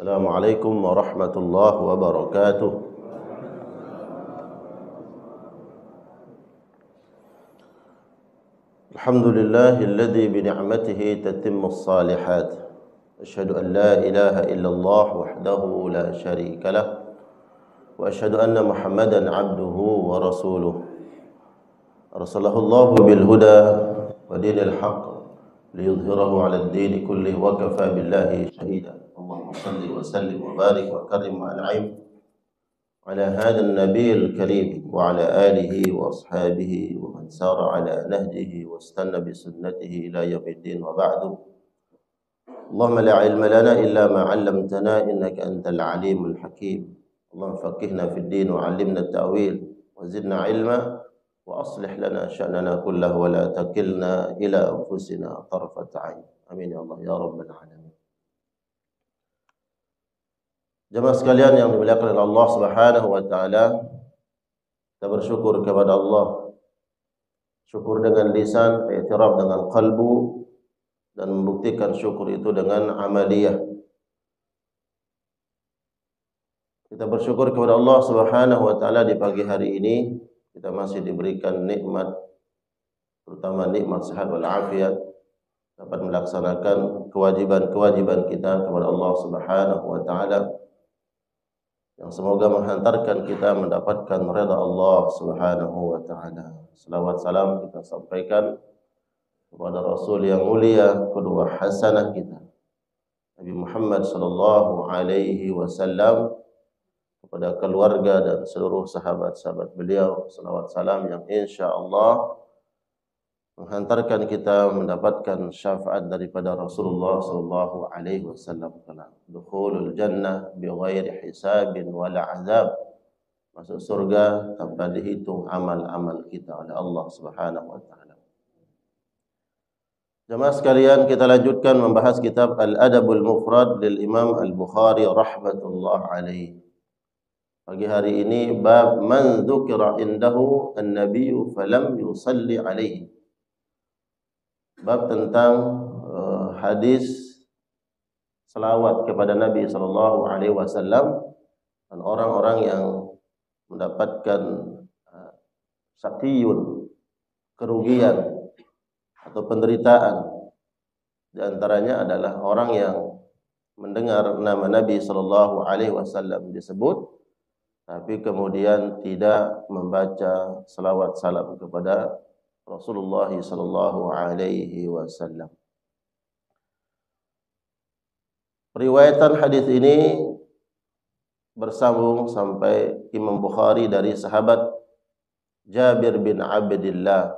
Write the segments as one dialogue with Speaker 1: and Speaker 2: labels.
Speaker 1: Assalamualaikum warahmatullahi wabarakatuh. Alhamdulillahilladzi bi ni'matihi tatimmus shalihat. Asyhadu an la ilaha illallah wahdahu la syarika lah. Wa asyhadu anna Muhammadan 'abduhu wa rasuluh. Arsalahu bil huda wa dinil haqq liyudhhirahu 'alad dini kullih wa kafa billahi shahida. Allahumma shalli wa sallim wa barik wa karim wa an'im ala hadzal nabiyil karim wa ala alihi wa ashabihi wa man sara ala nahjihi wa istanna bi sunnatihi ila yaumiddin wa ba'du. Allahumma la ilma lana illa ma 'allamtana innaka antal alimul hakim. Allahumma faqihna fid din wa 'allimna at-ta'wil wa zidna ilma wa aslih lana sya'nana kullahu wa la takilna ila anfusina tarfat 'ain. Amin ya Allah ya rabbal alamin. Jemaah sekalian yang dimuliakan oleh Allah Subhanahu wa taala, kita bersyukur kepada Allah. Syukur dengan lisan, i'tiraf dengan qalbu, dan membuktikan syukur itu dengan amaliyah. Kita bersyukur kepada Allah Subhanahu wa taala di pagi hari ini kita masih diberikan nikmat, terutama nikmat sehat wal afiat, dapat melaksanakan kewajiban-kewajiban kita kepada Allah Subhanahu wa taala, yang semoga menghantarkan kita mendapatkan redha Allah Subhanahu wa taala. Selawat salam kita sampaikan kepada Rasul yang mulia, qudwah hasanah kita, Nabi Muhammad sallallahu alaihi wasallam, kepada keluarga dan seluruh sahabat-sahabat beliau. Selawat salam yang insyaallah menghantarkan kita mendapatkan syafaat daripada Rasulullah sallallahu alaihi wasallam. Dukhulul jannah bighairi hisabin wala azab. Masuk surga tanpa dihitung amal-amal kita oleh Allah Subhanahu wa taala. Jemaah sekalian, kita lanjutkan membahas kitab Al-Adabul Mufrad lil Imam Al-Bukhari rahmatullah alaihi. Pagi hari ini bab man dzukira indahu an-nabiyyu falam yusalli alaihi. Bab tentang hadis selawat kepada Nabi sallallahu alaihi wasallam dan orang-orang yang mendapatkan sakiyun, kerugian atau penderitaan. Di antaranya adalah orang yang mendengar nama Nabi sallallahu alaihi wasallam disebut tapi kemudian tidak membaca selawat salam kepada Rasulullah sallallahu alaihi wasallam. Riwayatan hadis ini bersambung sampai Imam Bukhari dari sahabat Jabir bin Abdullah,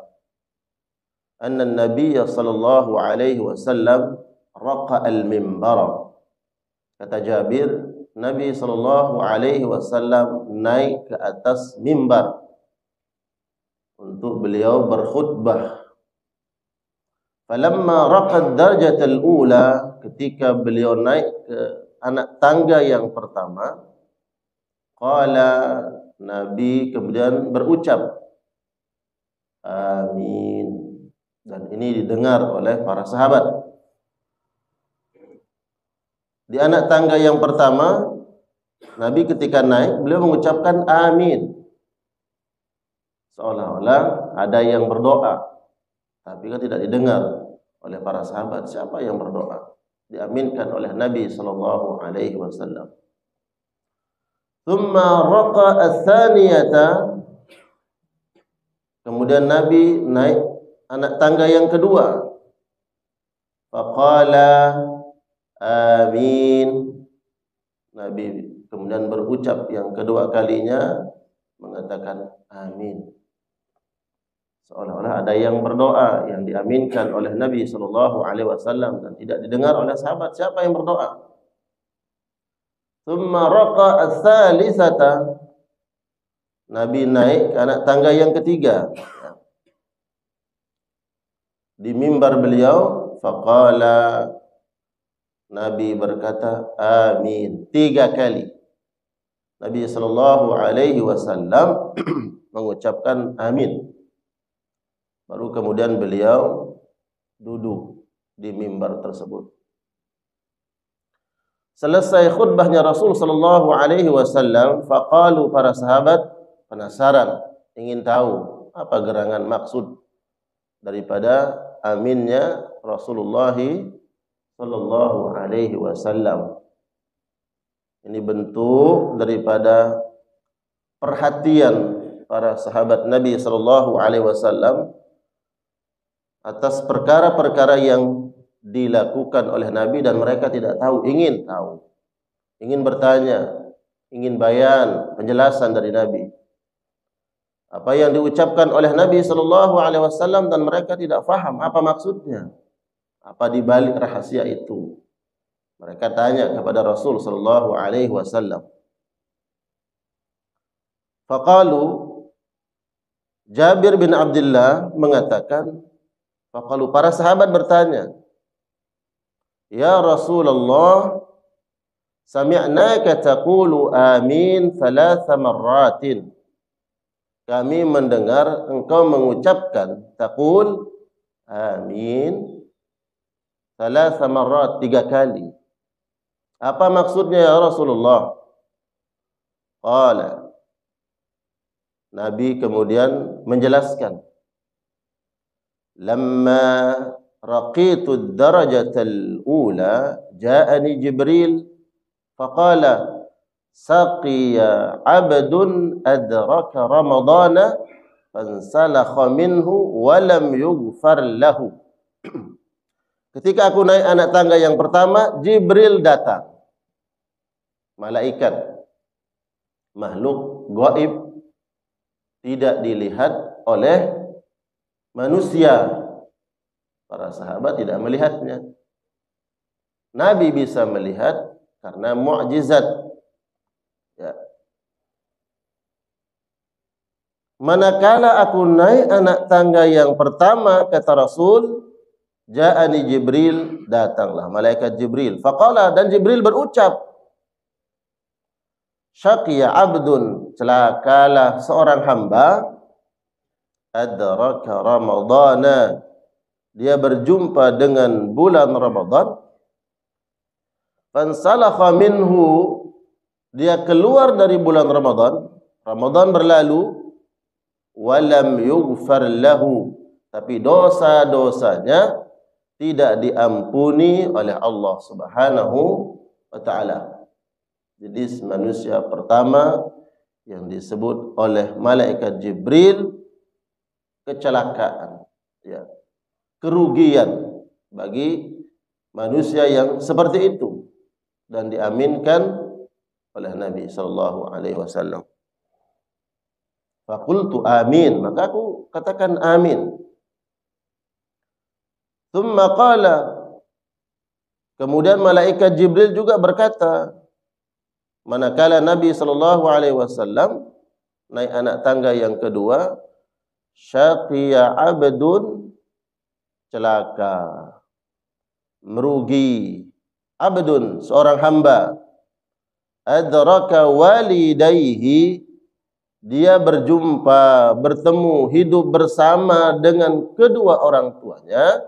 Speaker 1: anna an-nabiy sallallahu alaihi wasallam raqa al-mimbar. Kata Jabir, Nabi sallallahu alaihi wasallam naik ke atas mimbar untuk beliau berkhutbah. Falamma raqad darajatal ula, ketika beliau naik ke anak tangga yang pertama, qala, Nabi kemudian berucap amin, dan ini didengar oleh para sahabat. Di anak tangga yang pertama, Nabi ketika naik beliau mengucapkan amin, seolah-olah ada yang berdoa, tapi kan tidak didengar oleh para sahabat siapa yang berdoa. Diaminkan oleh Nabi sallallahu alaihi wasallam. Tsumma raqa ats-tsaniyata, kemudian Nabi naik anak tangga yang kedua. Faqala amin. Nabi kemudian berucap yang kedua kalinya mengatakan amin, seolah-olah ada yang berdoa yang diaminkan oleh Nabi sallallahu alaihi wasallam dan tidak didengar oleh sahabat siapa yang berdoa. Tsumma raqa ats-tsalitsata, Nabi naik ke anak tangga yang ketiga. Di mimbar beliau, faqala, Nabi berkata amin 3 kali. Nabi sallallahu alaihi wasallam mengucapkan amin. Baru kemudian beliau duduk di mimbar tersebut. Selesai khutbahnya Rasul sallallahu alaihi wasallam, faqalu, para sahabat penasaran, ingin tahu apa gerangan maksud daripada aminnya Rasulullah sallallahu alaihi wasallam. Ini bentuk daripada perhatian para sahabat Nabi sallallahu alaihi wasallam atas perkara-perkara yang dilakukan oleh Nabi dan mereka tidak tahu, ingin tahu, ingin bertanya, ingin bayan, penjelasan dari Nabi. Apa yang diucapkan oleh Nabi sallallahu alaihi wasallam dan mereka tidak faham apa maksudnya, apa di balik rahasia itu. Mereka tanya kepada Rasul sallallahu alaihi wasallam. Faqalu, Jabir bin Abdullah mengatakan, faqalu, para sahabat bertanya, ya Rasulullah, sami'naka taqulu amin 3 marratin. Kami mendengar engkau mengucapkan taqul amin 3 marrat, 3 kali. Apa maksudnya ya Rasulullah? Qala, Nabi kemudian menjelaskan, lamma raqitu ad-darajatal ula ja'ani Jibril faqala saqiya 'abdun adraka ramadana fansalakha minhu wa lam yughfar lahu. Ketika aku naik anak tangga yang pertama, Jibril datang. Malaikat, makhluk gaib, tidak dilihat oleh manusia. Para sahabat tidak melihatnya. Nabi bisa melihat karena mukjizat. Ya. Manakala aku naik anak tangga yang pertama, kata Rasul, ja'ani Jibril, datanglah malaikat Jibril. Faqala, dan Jibril berucap, syaqiya abdun, celakalah seorang hamba, adraka ramadana, dia berjumpa dengan bulan Ramadan, fansalakha minhu, dia keluar dari bulan Ramadan, Ramadan berlalu, walam yughfar lahu, tapi dosa-dosanya tidak diampuni oleh Allah Subhanahu wa taala. Jadi manusia pertama yang disebut oleh malaikat Jibril kecelakaan, ya, kerugian bagi manusia yang seperti itu, dan diaminkan oleh Nabi sallallahu alaihi wasallam. Faqultu amin, maka aku katakan amin. Tsumma qala, kemudian malaikat Jibril juga berkata, manakala Nabi sallallahu alaihi wasallam naik anak tangga yang kedua, syaqiya abdun, celaka, merugi, abdun, seorang hamba, adraka walidayhi, dia berjumpa, bertemu, hidup bersama dengan kedua orang tuanya,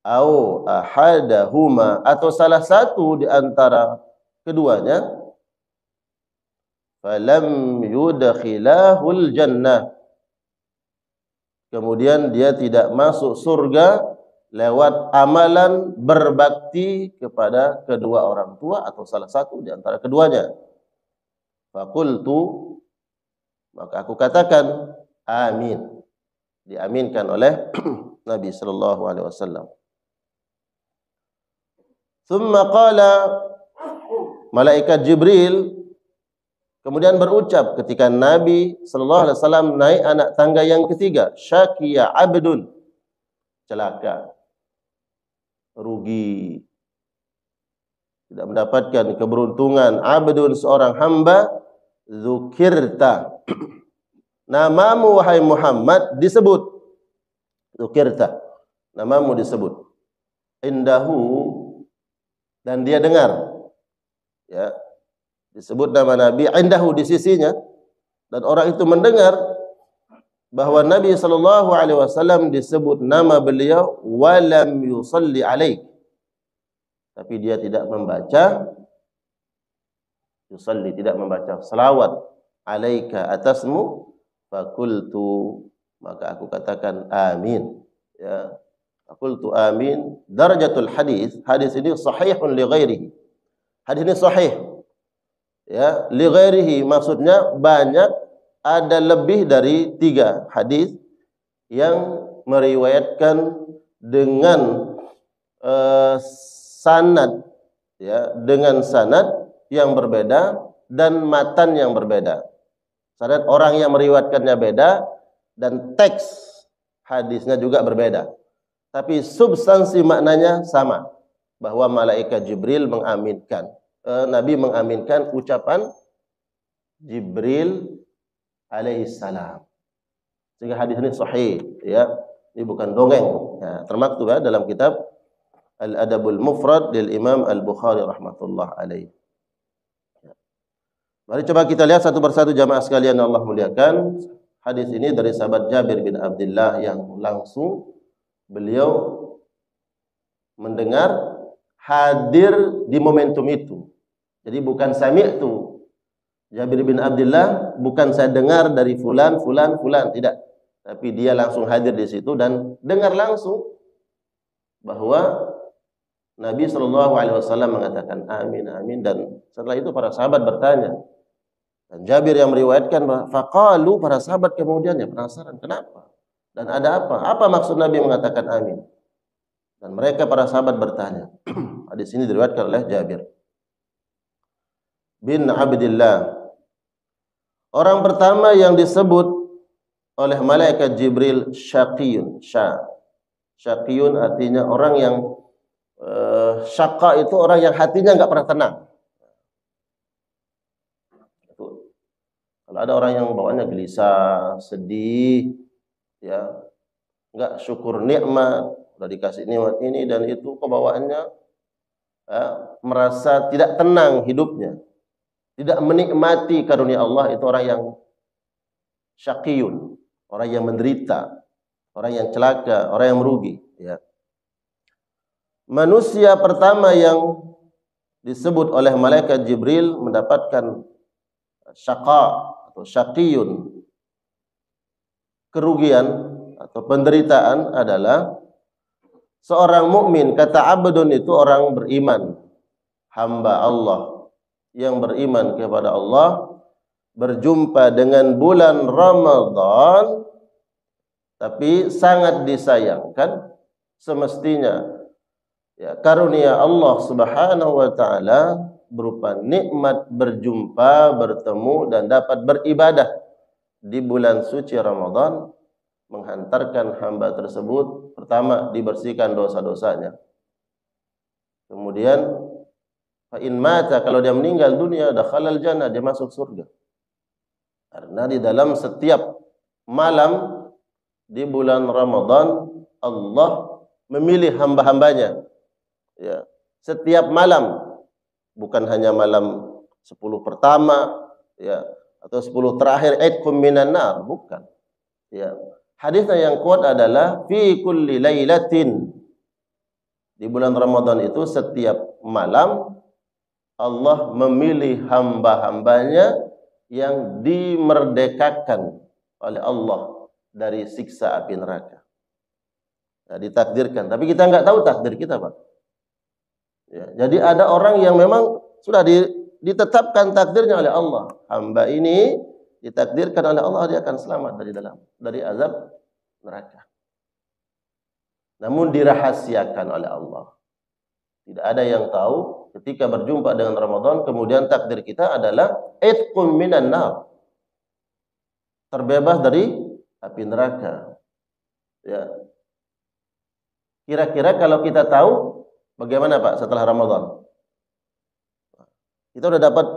Speaker 1: au ahadahuma, atau salah satu di antara keduanya, falam yudkhilahul jannah, kemudian dia tidak masuk surga lewat amalan berbakti kepada kedua orang tua atau salah satu di antara keduanya. Faqultu, maka aku katakan amin, diaminkan oleh Nabi sallallahu alaihi wasallam. Tsumma qala, malaikat Jibril kemudian berucap ketika Nabi sallallahu alaihi wasallam naik anak tangga yang ketiga, syaqiya abdun, celaka, rugi, tidak mendapatkan keberuntungan, abdun, seorang hamba, dzukirta, namamu wahai Muhammad disebut, dzukirta, namamu disebut, indahu, dan dia dengar, ya, disebut nama Nabi, indahu, di sisinya, dan orang itu mendengar bahwa Nabi sallallahu alaihi wasallam disebut nama beliau, walam yusalli alaik, tapi dia tidak membaca yusalli, tidak membaca salawat alaika atasmu, fakultu, maka aku katakan amin. Ya, fakultu amin. Darajatul hadis, hadis ini sahihun li ghairihi. Hadis ini sahih. Ya, li ghairihi maksudnya banyak, ada lebih dari 3 hadis yang meriwayatkan dengan sanad, ya, dengan sanad yang berbeda dan matan yang berbeda. Sanad orang yang meriwayatkannya beda dan teks hadisnya juga berbeda. Tapi substansi maknanya sama, bahwa malaikat Jibril mengaminkan, Nabi mengaminkan ucapan Jibril alaihissalam. Sehingga hadis ini sahih, ya. Ini bukan dongeng. Ya, termaktub ya dalam kitab Al-Adabul Mufrad lil Imam Al-Bukhari rahmatullah alaih. Ya. Mari coba kita lihat satu persatu jamaah sekalian yang Allah muliakan. Hadis ini dari sahabat Jabir bin Abdullah yang langsung beliau mendengar, hadir di momentum itu. Jadi bukan sami'tu Jabir bin Abdullah, bukan saya dengar dari fulan, tidak. Tapi dia langsung hadir di situ dan dengar langsung bahwa Nabi SAW mengatakan amin, amin. Dan setelah itu para sahabat bertanya. Dan Jabir yang meriwayatkan, faqalu, para sahabat kemudiannya penasaran, kenapa? Dan ada apa? Apa maksud Nabi mengatakan amin? Dan mereka para sahabat bertanya. Hadis ini diriwayatkan oleh Jabir bin Abdullah. Orang pertama yang disebut oleh malaikat Jibril syaqiyun. Syaqiyun artinya orang yang syaqa itu orang yang hatinya enggak pernah tenang. Kalau ada orang yang bawaannya gelisah, sedih, ya, enggak syukur nikmat, udah dikasih nikmat ini dan itu, kebawaannya ya, merasa tidak tenang hidupnya, tidak menikmati karunia Allah, itu orang yang syaqiyun, orang yang menderita, orang yang celaka, orang yang merugi. Ya. Manusia pertama yang disebut oleh malaikat Jibril mendapatkan syaqa atau syaqiyun, kerugian atau penderitaan, adalah seorang mukmin. Kata abdun itu orang beriman, hamba Allah yang beriman kepada Allah, berjumpa dengan bulan Ramadan, tapi sangat disayangkan semestinya ya, karunia Allah Subhanahu wa taala berupa nikmat berjumpa, bertemu dan dapat beribadah di bulan suci Ramadan, menghantarkan hamba tersebut pertama dibersihkan dosa-dosanya. Kemudian fa in mata, kalau dia meninggal dunia, dakhalal jannah, dia masuk surga. Karena di dalam setiap malam di bulan Ramadan Allah memilih hamba-hambanya. Ya, setiap malam, bukan hanya malam 10 pertama, ya, atau 10 terakhir, aidkum minan nar, bukan. Ya. Hadisnya yang kuat adalah fi kulli lailatin. Di bulan Ramadan itu setiap malam Allah memilih hamba-hambanya yang dimerdekakan oleh Allah dari siksa api neraka. Ya, ditakdirkan, tapi kita nggak tahu takdir kita, Pak. Ya, jadi ada orang yang memang sudah ditetapkan takdirnya oleh Allah. Hamba ini ditakdirkan oleh Allah dia akan selamat dari azab neraka. Namun dirahasiakan oleh Allah. Tidak ada yang tahu ketika berjumpa dengan Ramadan, kemudian takdir kita adalah itqum minan nar. Terbebas dari api neraka. Ya. Kira-kira kalau kita tahu bagaimana Pak setelah Ramadan? Kita sudah dapat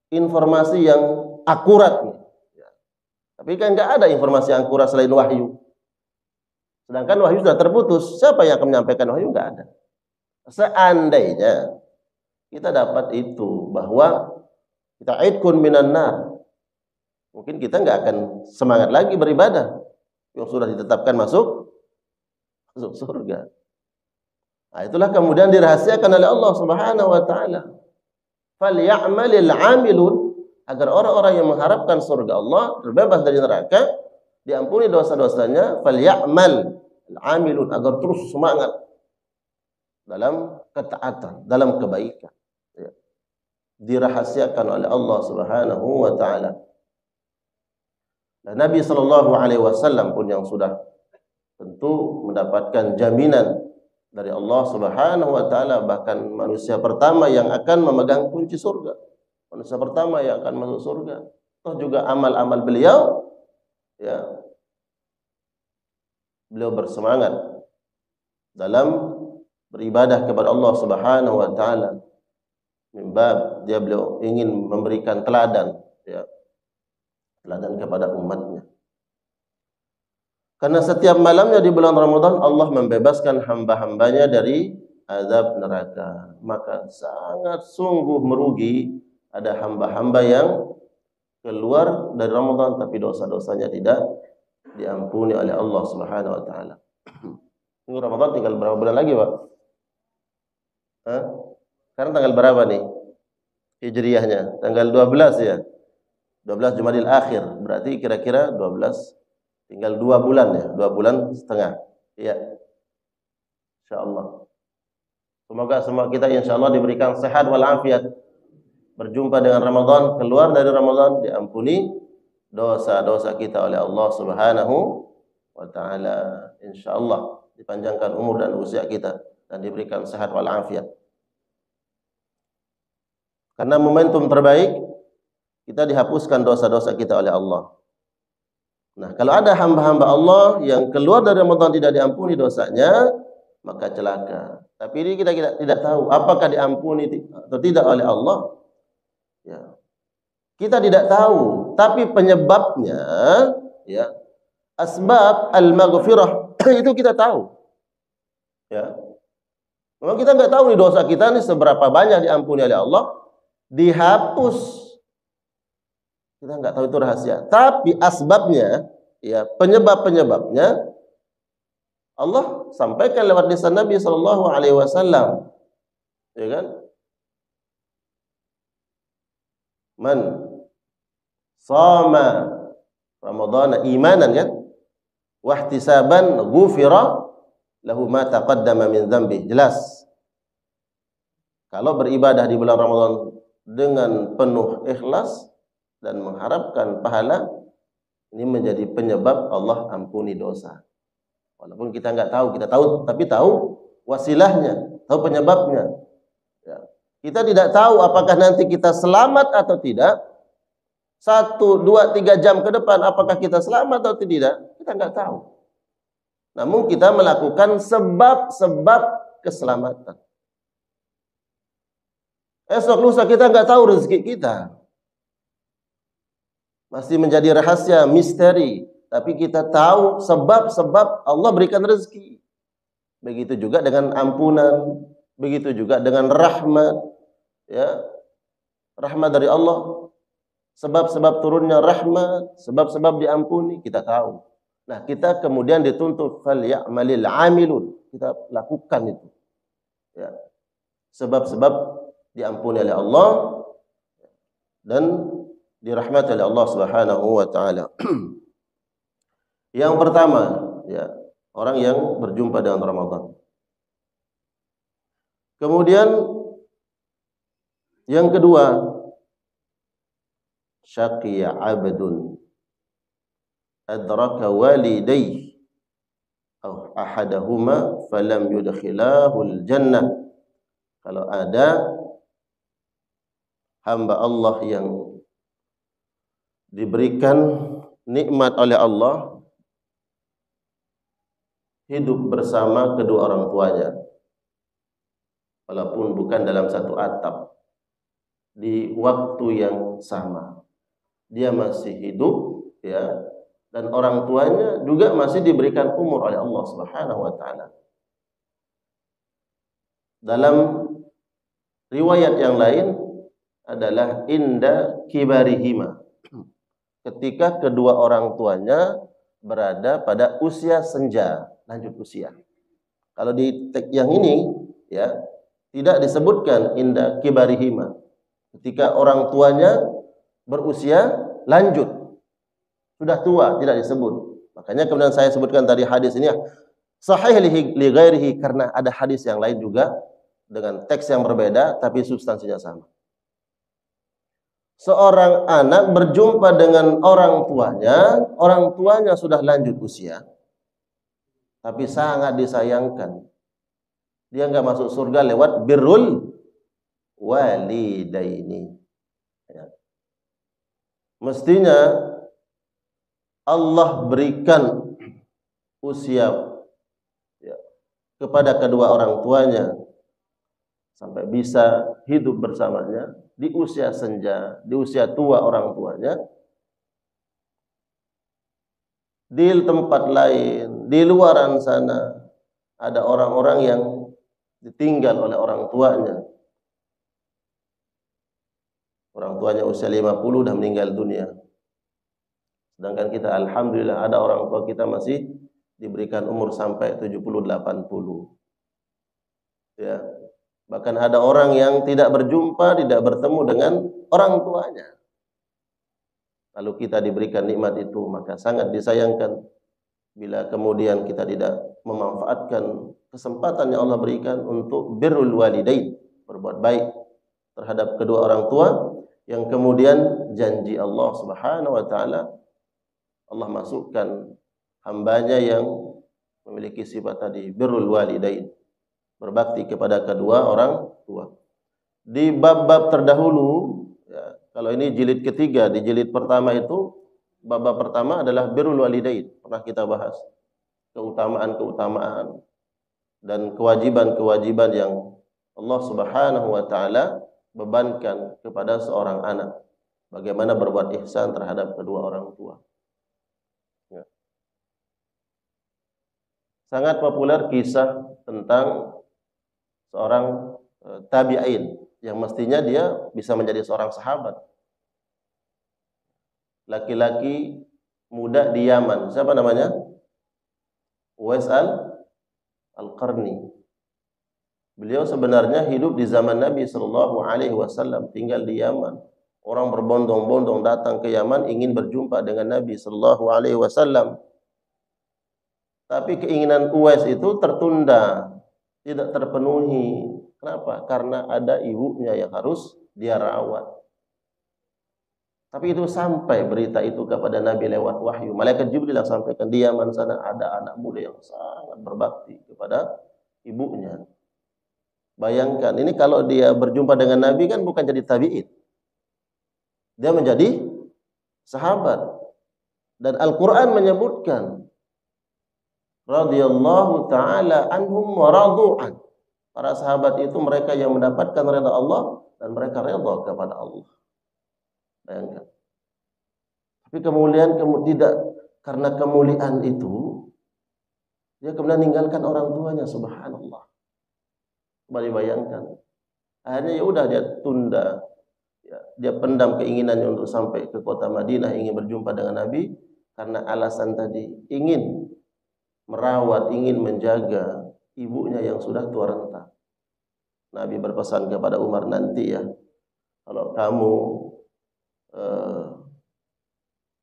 Speaker 1: informasi yang akurat nih. Ya. Tapi kan nggak ada informasi yang akurat selain wahyu. Sedangkan wahyu sudah terputus. Siapa yang akan menyampaikan wahyu? Nggak ada. Seandainya kita dapat itu, bahwa kita aidkun minan nar, mungkin kita nggak akan semangat lagi beribadah. Yang sudah ditetapkan masuk surga. Nah, itulah kemudian dirahasiakan oleh Allah Subhanahu wa taala. Falyamalil 'amilun, agar orang-orang yang mengharapkan surga Allah, terbebas dari neraka, diampuni dosa-dosanya, falyamal 'amilun, agar terus semangat dalam ketaatan, dalam kebaikan. Ya. Dirahasiakan oleh Allah Subhanahu wa taala. Dan Nabi sallallahu alaihi wasallam pun yang sudah tentu mendapatkan jaminan dari Allah Subhanahu wa taala, bahkan manusia pertama yang akan memegang kunci surga. Manusia pertama yang akan masuk surga. Toh juga amal-amal beliau, ya, beliau bersemangat dalam beribadah kepada Allah Subhanahu wa taala. Mimbab beliau ingin memberikan teladan, ya, teladan kepada umatnya. Karena setiap malamnya di bulan Ramadan Allah membebaskan hamba-hambanya dari azab neraka. Maka sangat sungguh merugi ada hamba-hamba yang keluar dari Ramadan tapi dosa-dosanya tidak diampuni oleh Allah Subhanahu wa taala. Ini Ramadan tinggal berapa bulan lagi, Pak? Hah? Sekarang tanggal berapa nih? Hijriyahnya tanggal 12 ya. 12 Jumadil Akhir. Berarti kira-kira 12, tinggal 2 bulan ya, 2 bulan setengah. Iya. Insyaallah. Semoga semua kita insyaallah diberikan sehat wal afiat. Berjumpa dengan Ramadan, keluar dari Ramadan, diampuni dosa-dosa kita oleh Allah Subhanahu wa taala. Insyaallah dipanjangkan umur dan usia kita dan diberikan sehat wal afiat. Karena momentum terbaik kita dihapuskan dosa-dosa kita oleh Allah. Nah, kalau ada hamba-hamba Allah yang keluar dari Ramadan tidak diampuni dosanya, maka celaka. Tapi ini kita tidak tahu apakah diampuni atau tidak oleh Allah. Ya. Kita tidak tahu, tapi penyebabnya, ya, asbab al-maghfirah itu kita tahu. Ya. Memang kita nggak tahu nih dosa kita nih seberapa banyak diampuni oleh Allah, dihapus. Kita nggak tahu, itu rahasia. Tapi asbabnya, ya, penyebab-penyebabnya Allah sampaikan lewat lisan Nabi sallallahu alaihi wasallam. Ya kan? Man shama Ramadhana imanan, kan? Wa ihtisaban ghufira lahu ma taqaddama min dzambi. Jelas. Kalau beribadah di bulan Ramadan dengan penuh ikhlas dan mengharapkan pahala, ini menjadi penyebab Allah ampuni dosa. Walaupun kita nggak tahu, kita tahu, tapi tahu wasilahnya, tahu penyebabnya. Ya. Kita tidak tahu apakah nanti kita selamat atau tidak. 1, 2, 3 jam ke depan apakah kita selamat atau tidak, kita nggak tahu. Namun kita melakukan sebab-sebab keselamatan. Esok lusa kita nggak tahu rezeki kita. Masih menjadi rahasia, misteri. Tapi kita tahu sebab-sebab Allah berikan rezeki. Begitu juga dengan ampunan, begitu juga dengan rahmat, ya. Rahmat dari Allah. Sebab-sebab turunnya rahmat, sebab-sebab diampuni, kita tahu. Nah, kita kemudian dituntut falyamalil 'amilun. Kita lakukan itu. Ya. Sebab-sebab diampuni oleh Allah dan dirahmati oleh Allah Subhanahu wa taala. Yang pertama, ya, orang yang berjumpa dengan Ramadan. Kemudian yang kedua, syaqiya 'abdun adraka walidayhi aw ahadahuma falam yudkhilahul jannah. Kalau ada hamba Allah yang diberikan nikmat oleh Allah, hidup bersama kedua orang tuanya, walaupun bukan dalam satu atap, di waktu yang sama, dia masih hidup, ya, dan orang tuanya juga masih diberikan umur oleh Allah Subhanahu wa taala. Dalam riwayat yang lain adalah inda kibarihima, ketika kedua orang tuanya berada pada usia senja, lanjut usia. Kalau di teks yang ini ya, tidak disebutkan inda kibarihima. Ketika orang tuanya berusia lanjut, sudah tua, tidak disebut. Makanya kemudian saya sebutkan tadi hadis ini sahih li ghairihi, karena ada hadis yang lain juga dengan teks yang berbeda tapi substansinya sama. Seorang anak berjumpa dengan orang tuanya sudah lanjut usia, tapi sangat disayangkan. Dia nggak masuk surga lewat birrul walidaini. Ya. Mestinya Allah berikan usia, ya, kepada kedua orang tuanya sampai bisa hidup bersamanya di usia senja, di usia tua orang tuanya. Di tempat lain, di luaran sana, ada orang-orang yang ditinggal oleh orang tuanya. Orang tuanya usia 50 dah meninggal dunia. Sedangkan kita alhamdulillah ada orang tua kita masih diberikan umur sampai 70-80. Ya. Bahkan ada orang yang tidak berjumpa, tidak bertemu dengan orang tuanya. Lalu kita diberikan nikmat itu, maka sangat disayangkan bila kemudian kita tidak memanfaatkan kesempatan yang Allah berikan untuk birrul walidain, berbuat baik terhadap kedua orang tua, yang kemudian janji Allah Subhanahu wa taala, Allah masukkan hambanya yang memiliki sifat tadi birrul walidain, berbakti kepada kedua orang tua. Di bab-bab terdahulu, ya, kalau ini jilid ketiga, di jilid pertama itu bab pertama adalah birrul walidain. Pernah kita bahas keutamaan-keutamaan dan kewajiban-kewajiban yang Allah Subhanahu wa taala bebankan kepada seorang anak. Bagaimana berbuat ihsan terhadap kedua orang tua. Ya. Sangat populer kisah tentang seorang tabi'in yang mestinya dia bisa menjadi seorang sahabat. Laki-laki muda di Yaman. Siapa namanya? Uwais al-Qarni. Beliau sebenarnya hidup di zaman Nabi sallallahu alaihi wasallam, tinggal di Yaman. Orang berbondong-bondong datang ke Yaman ingin berjumpa dengan Nabi sallallahu alaihi wasallam. Tapi keinginan Uwais itu tertunda, tidak terpenuhi. Kenapa? Karena ada ibunya yang harus dia rawat. Tapi itu sampai berita itu kepada Nabi lewat wahyu. Malaikat Jibril yang sampaikan di Yaman sana ada anak muda yang sangat berbakti kepada ibunya. Bayangkan, ini kalau dia berjumpa dengan Nabi kan bukan jadi tabi'in. Dia menjadi sahabat. Dan Al-Quran menyebutkan radhiyallahu ta'ala anhum wa radu'an. Para sahabat itu mereka yang mendapatkan redha Allah dan mereka redha kepada Allah. Bayangkan. Tapi kemudian tidak, karena kemuliaan itu dia kemudian meninggalkan orang tuanya, subhanallah. Kembali bayangkan. Akhirnya ya udah dia tunda. Ya, dia pendam keinginannya untuk sampai ke kota Madinah ingin berjumpa dengan Nabi karena alasan tadi, ingin merawat, ingin menjaga ibunya yang sudah tua renta. Nabi berpesan kepada Umar, nanti ya, kalau kamu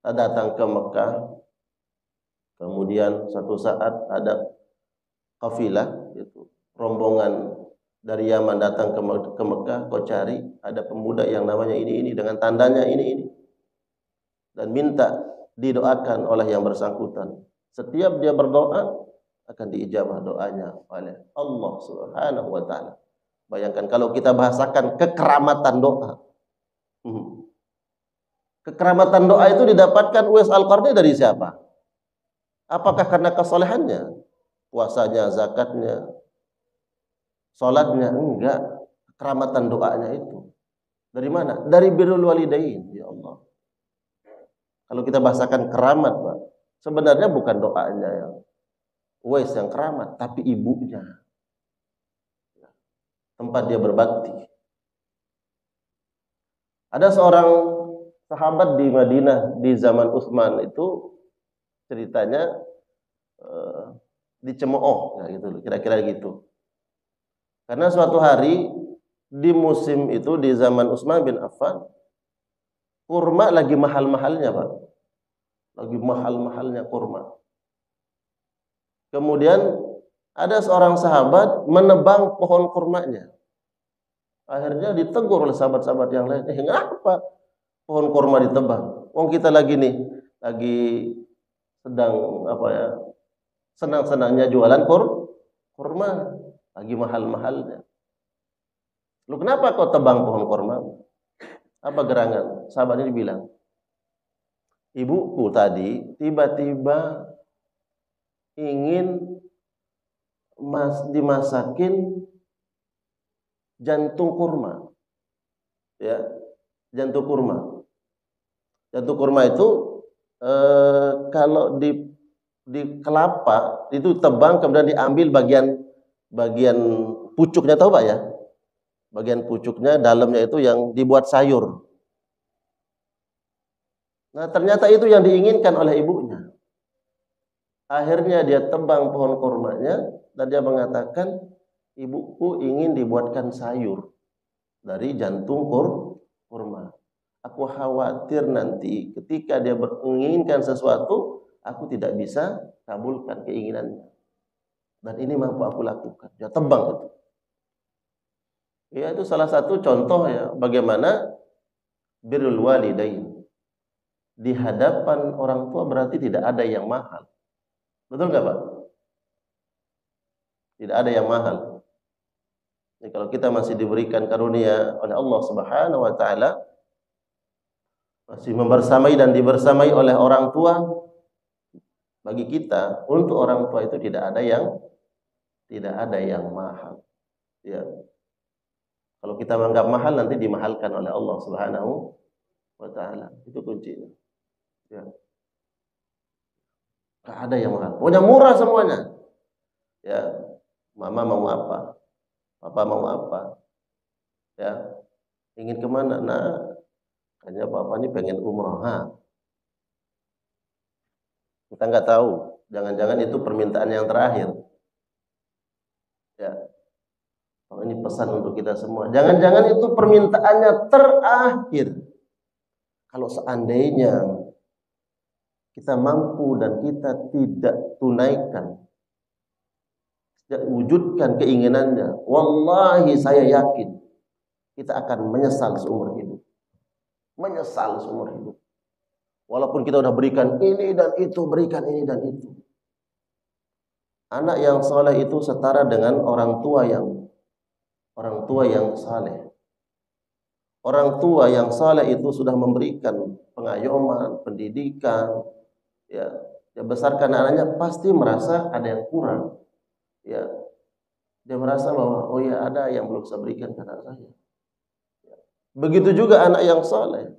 Speaker 1: datang ke Mekah, kemudian satu saat ada kafilah, itu rombongan dari Yaman datang ke Mekah, kau cari ada pemuda yang namanya ini dengan tandanya ini, dan minta didoakan oleh yang bersangkutan. Setiap dia berdoa akan diijabah doanya oleh Allah Subhanahu wa taala. Bayangkan kalau kita bahasakan kekeramatan doa. Kekeramatan doa itu didapatkan Uwais al-Qarni dari siapa? Apakah karena kesolehannya? Puasanya, zakatnya, salatnya? Enggak. Kekeramatan doanya itu dari mana? Dari birrul walidain, ya Allah. Kalau kita bahasakan keramat, Pak, sebenarnya bukan doanya yang Uwais yang keramat, tapi ibunya. Tempat dia berbakti. Ada seorang sahabat di Madinah di zaman Utsman itu ceritanya dicemooh, ya gitu, kira-kira gitu. Karena suatu hari di musim itu di zaman Utsman bin Affan, kurma lagi mahal-mahalnya, Pak. Lagi mahal-mahalnya kurma. Kemudian ada seorang sahabat menebang pohon kurmanya. Akhirnya ditegur oleh sahabat-sahabat yang lain. Ngapa pohon kurma ditebang? Wong kita lagi nih, lagi sedang apa ya? Senang-senangnya jualan kurma, lagi mahal-mahalnya. Lu kenapa kau tebang pohon kurma? Apa gerangan? Sahabat ini bilang, ibuku tadi tiba-tiba ingin dimasakin jantung kurma, ya, jantung kurma. Jantung kurma itu kalau di kelapa itu tebang kemudian diambil bagian pucuknya, tahu Pak ya? Bagian pucuknya dalamnya itu yang dibuat sayur. Nah ternyata itu yang diinginkan oleh ibunya. Akhirnya dia tebang pohon kurmanya dan dia mengatakan, ibuku ingin dibuatkan sayur dari jantung kurma. Aku khawatir nanti ketika dia menginginkan sesuatu, aku tidak bisa kabulkan keinginannya. Dan ini mampu aku lakukan. Dia tebang itu. Ya, itu salah satu contoh ya bagaimana birrul walidain. Di hadapan orang tua berarti tidak ada yang mahal. Betul nggak Pak? Tidak ada yang mahal. Jadi kalau kita masih diberikan karunia oleh Allah Subhanahu wa taala, masih membersamai dan dibersamai oleh orang tua, bagi kita untuk orang tua itu tidak ada yang mahal. Ya. Kalau kita menganggap mahal nanti dimahalkan oleh Allah Subhanahu wa taala. Itu kuncinya. Ya. Enggak ada yang mahal. Pokoknya murah semuanya. Ya. Mama mau apa? Papa mau apa? Ya. Ingin kemana? Nah, kayaknya papa ini pengen umroh. Kita nggak tahu. Jangan-jangan itu permintaan yang terakhir. Ya. Kalau ini pesan untuk kita semua. Jangan-jangan itu permintaannya terakhir. Kalau seandainya kita mampu dan kita tidak tunaikan, tidak wujudkan keinginannya, wallahi saya yakin kita akan menyesal seumur hidup. Menyesal seumur hidup. Walaupun kita sudah berikan ini dan itu, berikan ini dan itu. Anak yang saleh itu setara dengan orang tua yang saleh. Orang tua yang saleh itu sudah memberikan pengayoman, pendidikan, ya, dia besarkan anaknya, pasti merasa ada yang kurang. Ya, dia merasa bahwa oh ya ada yang belum saya berikan ke anak saya. Ya. Begitu juga anak yang saleh.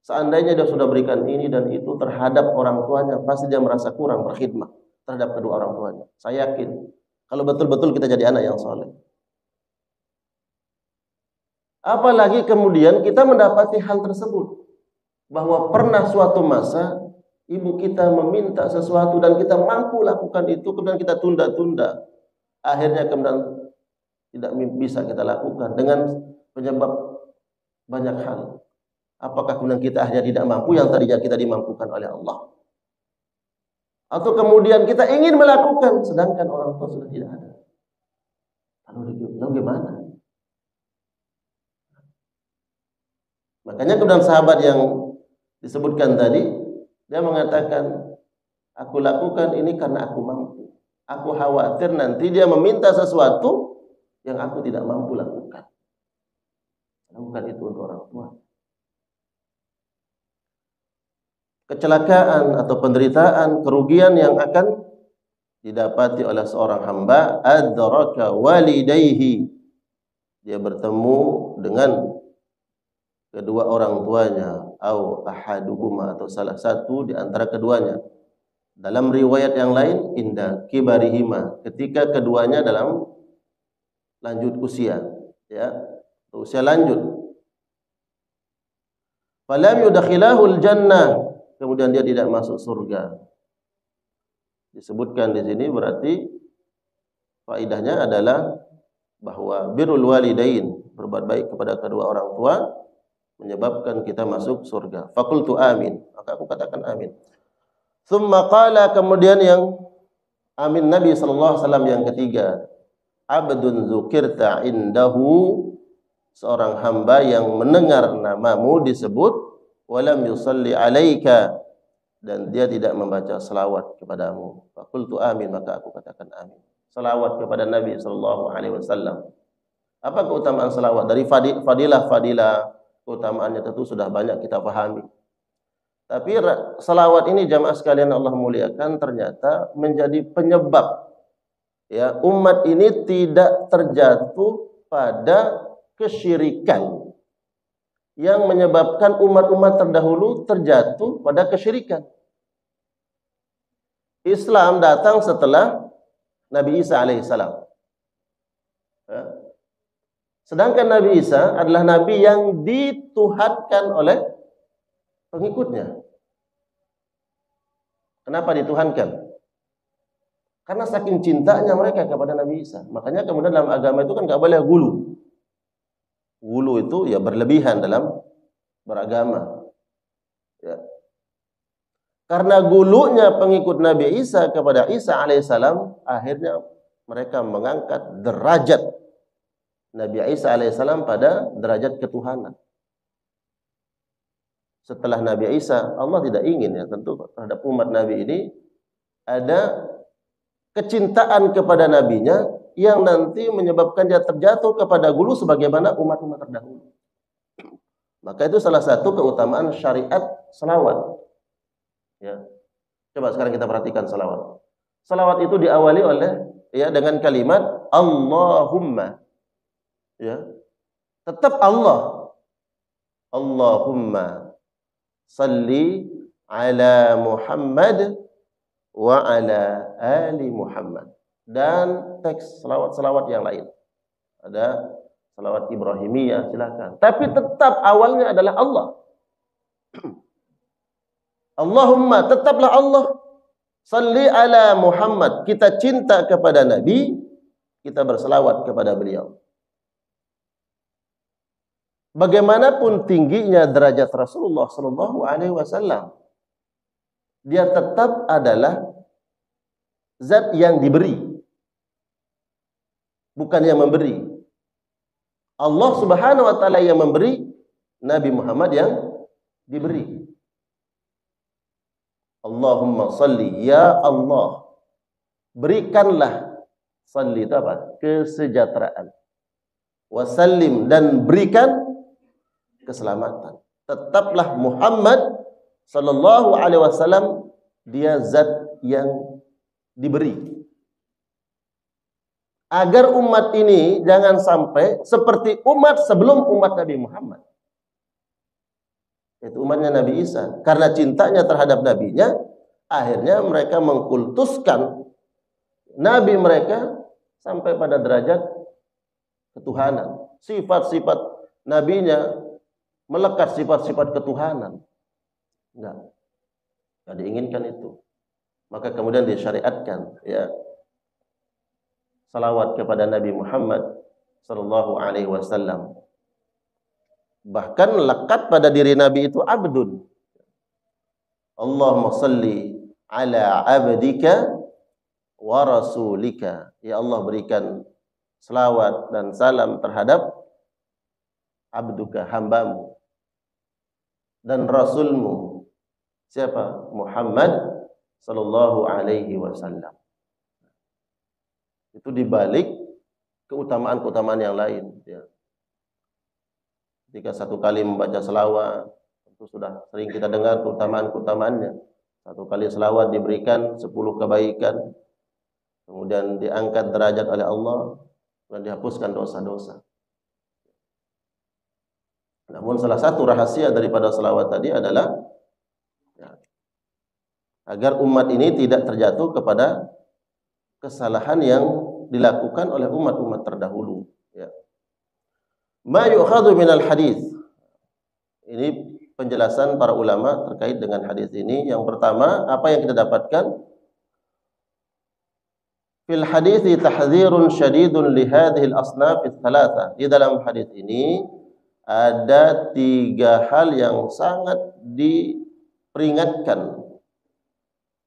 Speaker 1: Seandainya dia sudah berikan ini dan itu terhadap orang tuanya, pasti dia merasa kurang berkhidmat terhadap kedua orang tuanya. Saya yakin kalau betul-betul kita jadi anak yang saleh. Apalagi kemudian kita mendapati hal tersebut, bahwa pernah suatu masa ibu kita meminta sesuatu dan kita mampu lakukan itu, kemudian kita tunda-tunda, akhirnya kemudian tidak bisa kita lakukan dengan penyebab banyak hal. Apakah kemudian kita akhirnya tidak mampu yang tadinya kita dimampukan oleh Allah, atau kemudian kita ingin melakukan sedangkan orang tua sudah tidak ada. Lalu gimana? Makanya kemudian sahabat yang disebutkan tadi, dia mengatakan, aku lakukan ini karena aku mampu. Aku khawatir nanti dia meminta sesuatu yang aku tidak mampu lakukan. Lakukan itu untuk orang tua. Kecelakaan atau penderitaan, kerugian yang akan didapati oleh seorang hamba, adraka walidayhi. Dia bertemu dengan kedua orang tuanya, au ahaduhuma, atau salah satu di antara keduanya. Dalam riwayat yang lain, inda kibarihima, ketika keduanya dalam lanjut usia, ya, usia lanjut. Falam yudakhilahul jannah, kemudian dia tidak masuk surga. Disebutkan di sini berarti faedahnya adalah bahwa birrul walidain, berbuat baik kepada kedua orang tua menyebabkan kita masuk surga. Faqultu amin, maka aku katakan amin. Tsumma qala, kemudian yang amin Nabi sallallahu alaihi wasallam yang ketiga, abdun dzukirta indahu, seorang hamba yang mendengar namamu disebut, walam yusalli alaika, dan dia tidak membaca selawat kepadamu. Faqultu amin, maka aku katakan amin. Selawat kepada Nabi sallallahu alaihi wasallam. Apa keutamaan selawat? Dari fadilah-fadilah keutamaannya tentu sudah banyak kita pahami. Tapi selawat ini jamaah sekalian Allah muliakan, ternyata menjadi penyebab ya umat ini tidak terjatuh pada kesyirikan yang menyebabkan umat-umat terdahulu terjatuh pada kesyirikan. Islam datang setelah Nabi Isa alaihissalam. Ya. Sedangkan Nabi Isa adalah Nabi yang dituhankan oleh pengikutnya. Kenapa dituhankan? Karena saking cintanya mereka kepada Nabi Isa. Makanya kemudian dalam agama itu kan nggak boleh gulu. Gulu itu ya berlebihan dalam beragama. Ya. Karena gulunya pengikut Nabi Isa kepada Isa alaihissalam, akhirnya mereka mengangkat derajat Nabi Isa alaihissalam pada derajat ketuhanan. Setelah Nabi Isa, Allah tidak ingin ya tentu terhadap umat Nabi ini ada kecintaan kepada nabinya yang nanti menyebabkan dia terjatuh kepada gulu sebagaimana umat-umat terdahulu. Maka itu salah satu keutamaan syariat selawat. Ya. Coba sekarang kita perhatikan selawat. Selawat itu diawali oleh ya dengan kalimat Allahumma. Ya. Tetap Allah. Allahumma salli ala Muhammad wa ala ali Muhammad. Dan teks selawat-selawat yang lain. Ada selawat Ibrahimiyah, silakan. Tapi tetap awalnya adalah Allah. Allahumma, tetaplah Allah. Salli ala Muhammad. Kita cinta kepada Nabi, kita berselawat kepada beliau. Bagaimanapun tingginya derajat Rasulullah sallallahu alaihi wasallam, dia tetap adalah zat yang diberi, bukan yang memberi. Allah Subhanahu wa taala yang memberi, Nabi Muhammad yang diberi. Allahumma salli, ya Allah, berikanlah, salli itu apa? Kesejahteraan. Wasallim, dan berikan keselamatan. Tetaplah Muhammad sallallahu alaihi wasallam, dia zat yang diberi. Agar umat ini jangan sampai seperti umat sebelum umat Nabi Muhammad. Itu umatnya Nabi Isa. Karena cintanya terhadap nabinya, akhirnya mereka mengkultuskan nabi mereka sampai pada derajat ketuhanan. Sifat-sifat nabinya melekat sifat-sifat ketuhanan. Enggak diinginkan itu. Maka kemudian disyariatkan ya salawat kepada Nabi Muhammad sallallahu alaihi wasallam. Bahkan lekat pada diri Nabi itu abdun. Allahumma salli ala abdika wa rasulika. Ya Allah, berikan selawat dan salam terhadap abduka, hambamu, dan rasulmu. Siapa? Muhammad sallallahu alaihi wasallam. Itu dibalik keutamaan-keutamaan yang lain ya. Jika satu kali membaca selawat, itu sudah sering kita dengar keutamaan-keutamaannya. Satu kali selawat diberikan 10 kebaikan, kemudian diangkat derajat oleh Allah dan dihapuskan dosa-dosa. Namun salah satu rahasia daripada selawat tadi adalah ya, agar umat ini tidak terjatuh kepada kesalahan yang dilakukan oleh umat-umat terdahulu ya. Ma yu'khadhu minal hadis. Ini penjelasan para ulama terkait dengan hadis ini. Yang pertama, apa yang kita dapatkan? Fil hadithi tahdzirun syadidun li hadhihi al-asnaf ats-tsalatsa. Di dalam hadis ini ada 3 hal yang sangat diperingatkan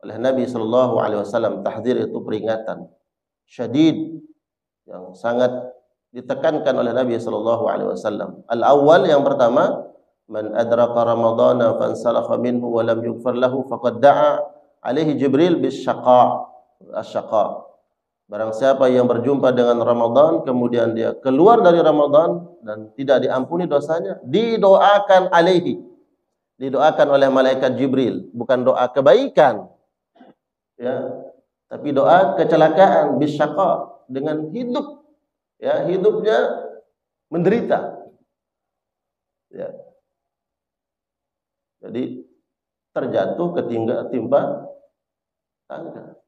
Speaker 1: oleh Nabi sallallahu alaihi wasallam. Tahdzir itu peringatan. Syadid yang sangat ditekankan oleh Nabi sallallahu alaihi wasallam. Al-awwal, yang pertama, man adraka ramadhana fansalakha minhu wa lam yughfar lahu faqad da'a alaihi Jibril bisyaqa. Asyaqa. Barang siapa yang berjumpa dengan Ramadan kemudian dia keluar dari Ramadan dan tidak diampuni dosanya, didoakan alaihi. Didoakan oleh malaikat Jibril, bukan doa kebaikan. Ya, tapi doa kecelakaan, bisyaqa, dengan hidup, ya, hidupnya menderita. Ya. Jadi terjatuh, timpa tangga.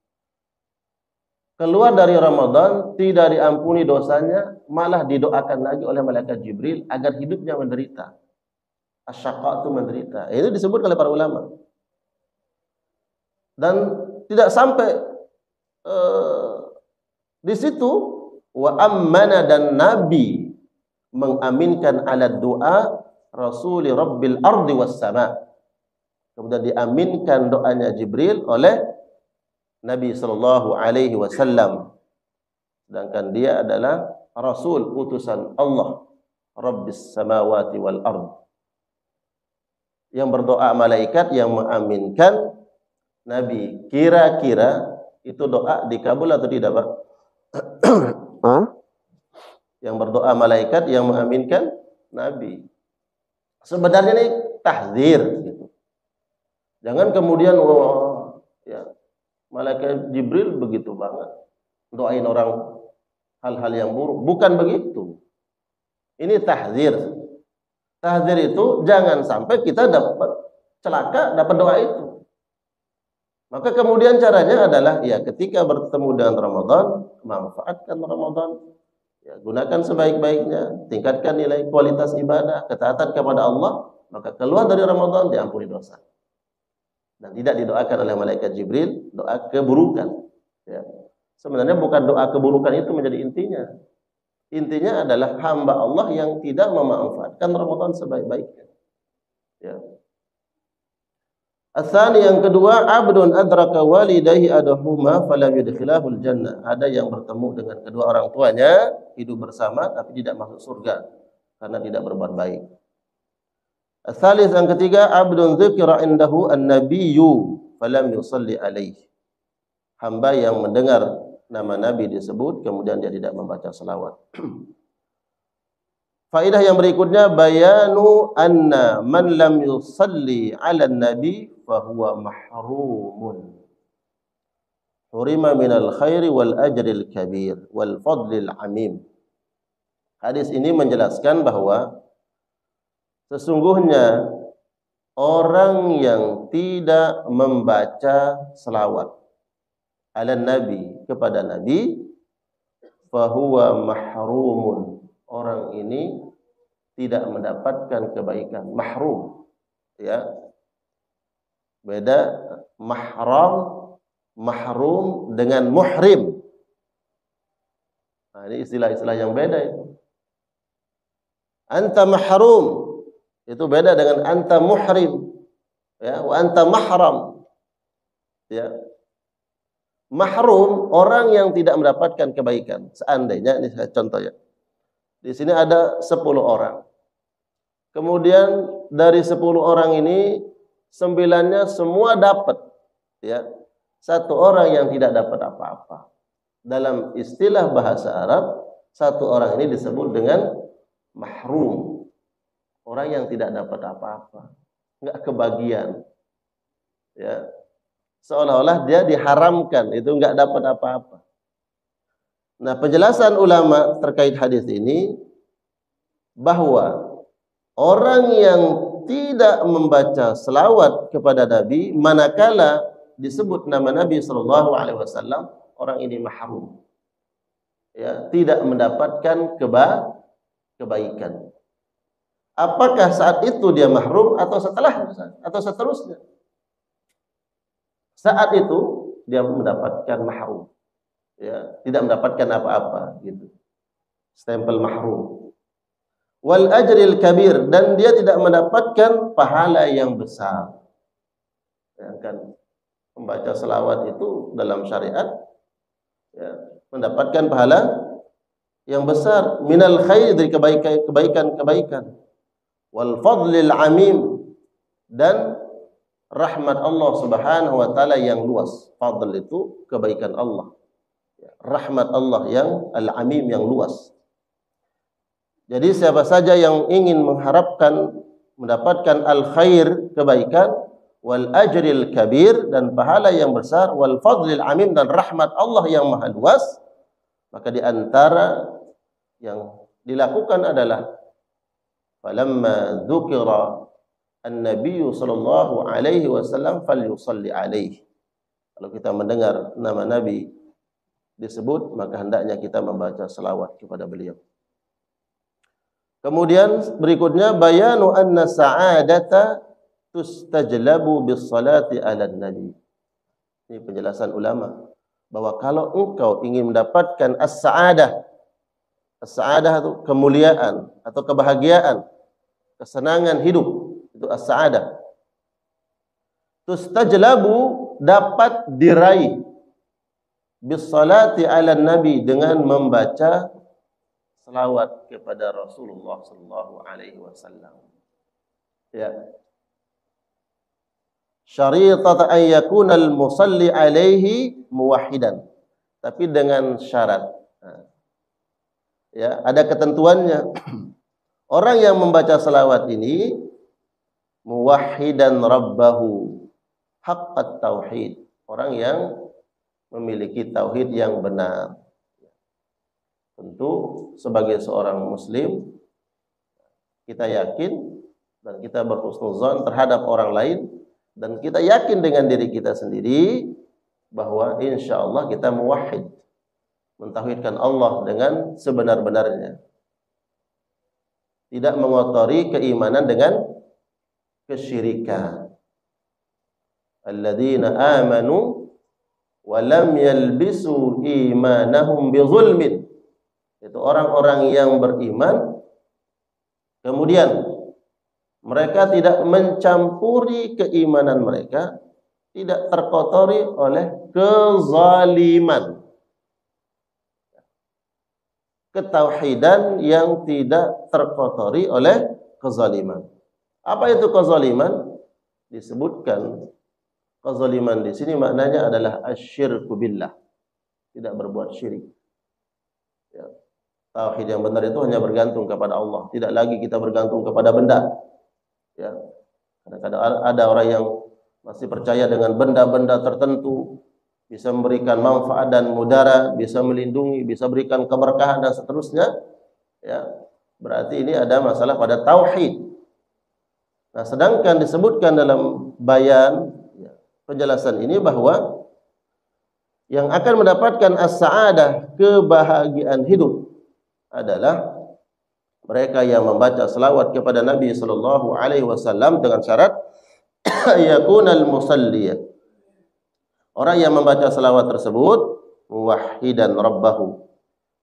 Speaker 1: Keluar dari Ramadan, tidak diampuni dosanya, malah didoakan lagi oleh malaikat Jibril agar hidupnya menderita. Asyaqa itu menderita. Itu disebut oleh para ulama. Dan tidak sampai di situ, wa ammana, dan Nabi mengaminkan ala doa Rasuli Rabbil Ardi was Sama. Kemudian diaminkan doanya Jibril oleh Nabi sallallahu alaihi wasallam. Sedangkan dia adalah Rasul, utusan Allah, Rabbis samawati wal ard. Yang berdoa malaikat yang mengaminkan Nabi. Kira-kira itu doa dikabul atau tidak, Pak? Yang berdoa malaikat yang mengaminkan Nabi. Sebenarnya ini tahdzir gitu. Jangan kemudian ya, malaikat Jibril begitu banget doain orang hal-hal yang buruk. Bukan begitu. Ini tahdzir. Tahdzir itu jangan sampai kita dapat celaka dapat doa itu. Maka kemudian caranya adalah, ya, ketika bertemu dengan Ramadan, manfaatkan Ramadan, ya, gunakan sebaik-baiknya, tingkatkan nilai kualitas ibadah, ketaatan kepada Allah, maka keluar dari Ramadan diampuni dosa. Dan tidak didoakan oleh malaikat Jibril doa keburukan. Ya. Sebenarnya bukan doa keburukan itu menjadi intinya. Intinya adalah hamba Allah yang tidak memanfaatkan Ramadan sebaik-baiknya. Ya. Asani, yang kedua, abdun adraka walidayhi adahuma falam yudkhilahul jannah. Ada yang bertemu dengan kedua orang tuanya, hidup bersama tapi tidak masuk surga karena tidak berbuat baik. Asalis, yang ketiga, abdun dzikra indahu an-nabiyyu falam yusalli alaihi. Hamba yang mendengar nama Nabi disebut kemudian dia tidak membaca selawat. Faedah yang berikutnya, bayanu anna man lam yusalli 'alan nabi fahuwa mahrumun. Hurima minal khairi wal ajril kabir wal fadlil amim. Hadis ini menjelaskan bahwa sesungguhnya orang yang tidak membaca selawat ala nabi, kepada nabi, fahuwa mahrumun. Orang ini tidak mendapatkan kebaikan. Mahrum, ya. Beda mahrum dengan muhrim. Nah, ini istilah-istilah yang beda itu. Anta mahrum itu beda dengan anta muhrim. Ya, wa anta mahram. Ya. Mahrum, orang yang tidak mendapatkan kebaikan. Seandainya, ini saya contoh ya. Di sini ada 10 orang. Kemudian dari 10 orang ini 9-nya semua dapat, ya. 1 orang yang tidak dapat apa-apa. Dalam istilah bahasa Arab, 1 orang ini disebut dengan mahrum. Orang yang tidak dapat apa-apa, enggak kebagian. Ya. Seolah-olah dia diharamkan, itu enggak dapat apa-apa. Nah, penjelasan ulama terkait hadis ini bahwa orang yang tidak membaca selawat kepada Nabi manakala disebut nama Nabi sallallahu alaihi wasallam, orang ini mahrum. Ya, tidak mendapatkan kebaikan. Apakah saat itu dia mahrum atau setelahnya atau seterusnya? Saat itu dia mendapatkan mahrum. ya, tidak mendapatkan apa-apa gitu. Stempel mahrum. Wal ajril kabir, dan dia tidak mendapatkan pahala yang besar. Ya, kan membaca selawat itu dalam syariat ya, mendapatkan pahala yang besar, minal khair, dari kebaikan-kebaikan, wal fadlil amim, dan rahmat Allah Subhanahu wa taala yang luas. Fadl itu kebaikan Allah, rahmat Allah yang al-amim, yang luas. Jadi siapa saja yang ingin mengharapkan mendapatkan al-khair, kebaikan, wal ajril kabir, dan pahala yang besar, wal fadlil amim, dan rahmat Allah yang maha luas, maka di antara yang dilakukan adalah falamma dzukira an-nabiy sallallahu alaihi wasallam falyusalli alaihi. Kalau kita mendengar nama Nabi disebut, maka hendaknya kita membaca selawat kepada beliau. Kemudian berikutnya bayanu anna sa'adata tustajlabu bis salati 'alan nabi. Ini penjelasan ulama bahwa kalau engkau ingin mendapatkan as-sa'adah, as-sa'adah itu kemuliaan atau kebahagiaan, kesenangan hidup, itu as-sa'adah. Tustajlabu, dapat diraih, bis salati 'alan nabi, dengan membaca selawat kepada Rasulullah sallallahu alaihi wasallam. Ya. Syaritat an yakuna al-musalli alaihi muwahhidan. Tapi dengan syarat. Ya, ada ketentuannya. Orang yang membaca selawat ini muwahhidan rabbahu, haqqat tauhid. Orang yang memiliki tauhid yang benar. Tentu sebagai seorang muslim kita yakin dan kita berhusnuzan terhadap orang lain, dan kita yakin dengan diri kita sendiri bahwa insya Allah kita muwahhid, mentauhidkan Allah dengan sebenar-benarnya, tidak mengotori keimanan dengan kesyirikan. Alladzina amanu wa lam yalbisu imanahum bizulmin. Itu orang-orang yang beriman, kemudian mereka tidak mencampuri keimanan mereka, tidak terkotori oleh kezaliman. Ketauhidan yang tidak terkotori oleh kezaliman. Apa itu kezaliman? Disebutkan kezaliman di sini maknanya adalah asyirku billah, tidak berbuat syirik. Ya. Tauhid yang benar itu hanya bergantung kepada Allah, tidak lagi kita bergantung kepada benda. Ya. Kadang-kadang ada orang yang masih percaya dengan benda-benda tertentu, bisa memberikan manfaat dan mudara, bisa melindungi, bisa berikan keberkahan dan seterusnya. Ya. Berarti ini ada masalah pada tauhid. Nah, sedangkan disebutkan dalam bayan, ya, penjelasan ini bahwa yang akan mendapatkan as-sa'adah, kebahagiaan hidup, adalah mereka yang membaca selawat kepada Nabi sallallahu alaihi wasallam dengan syarat yakunal musalli. Orang yang membaca selawat tersebut muwahhidan rabbahu,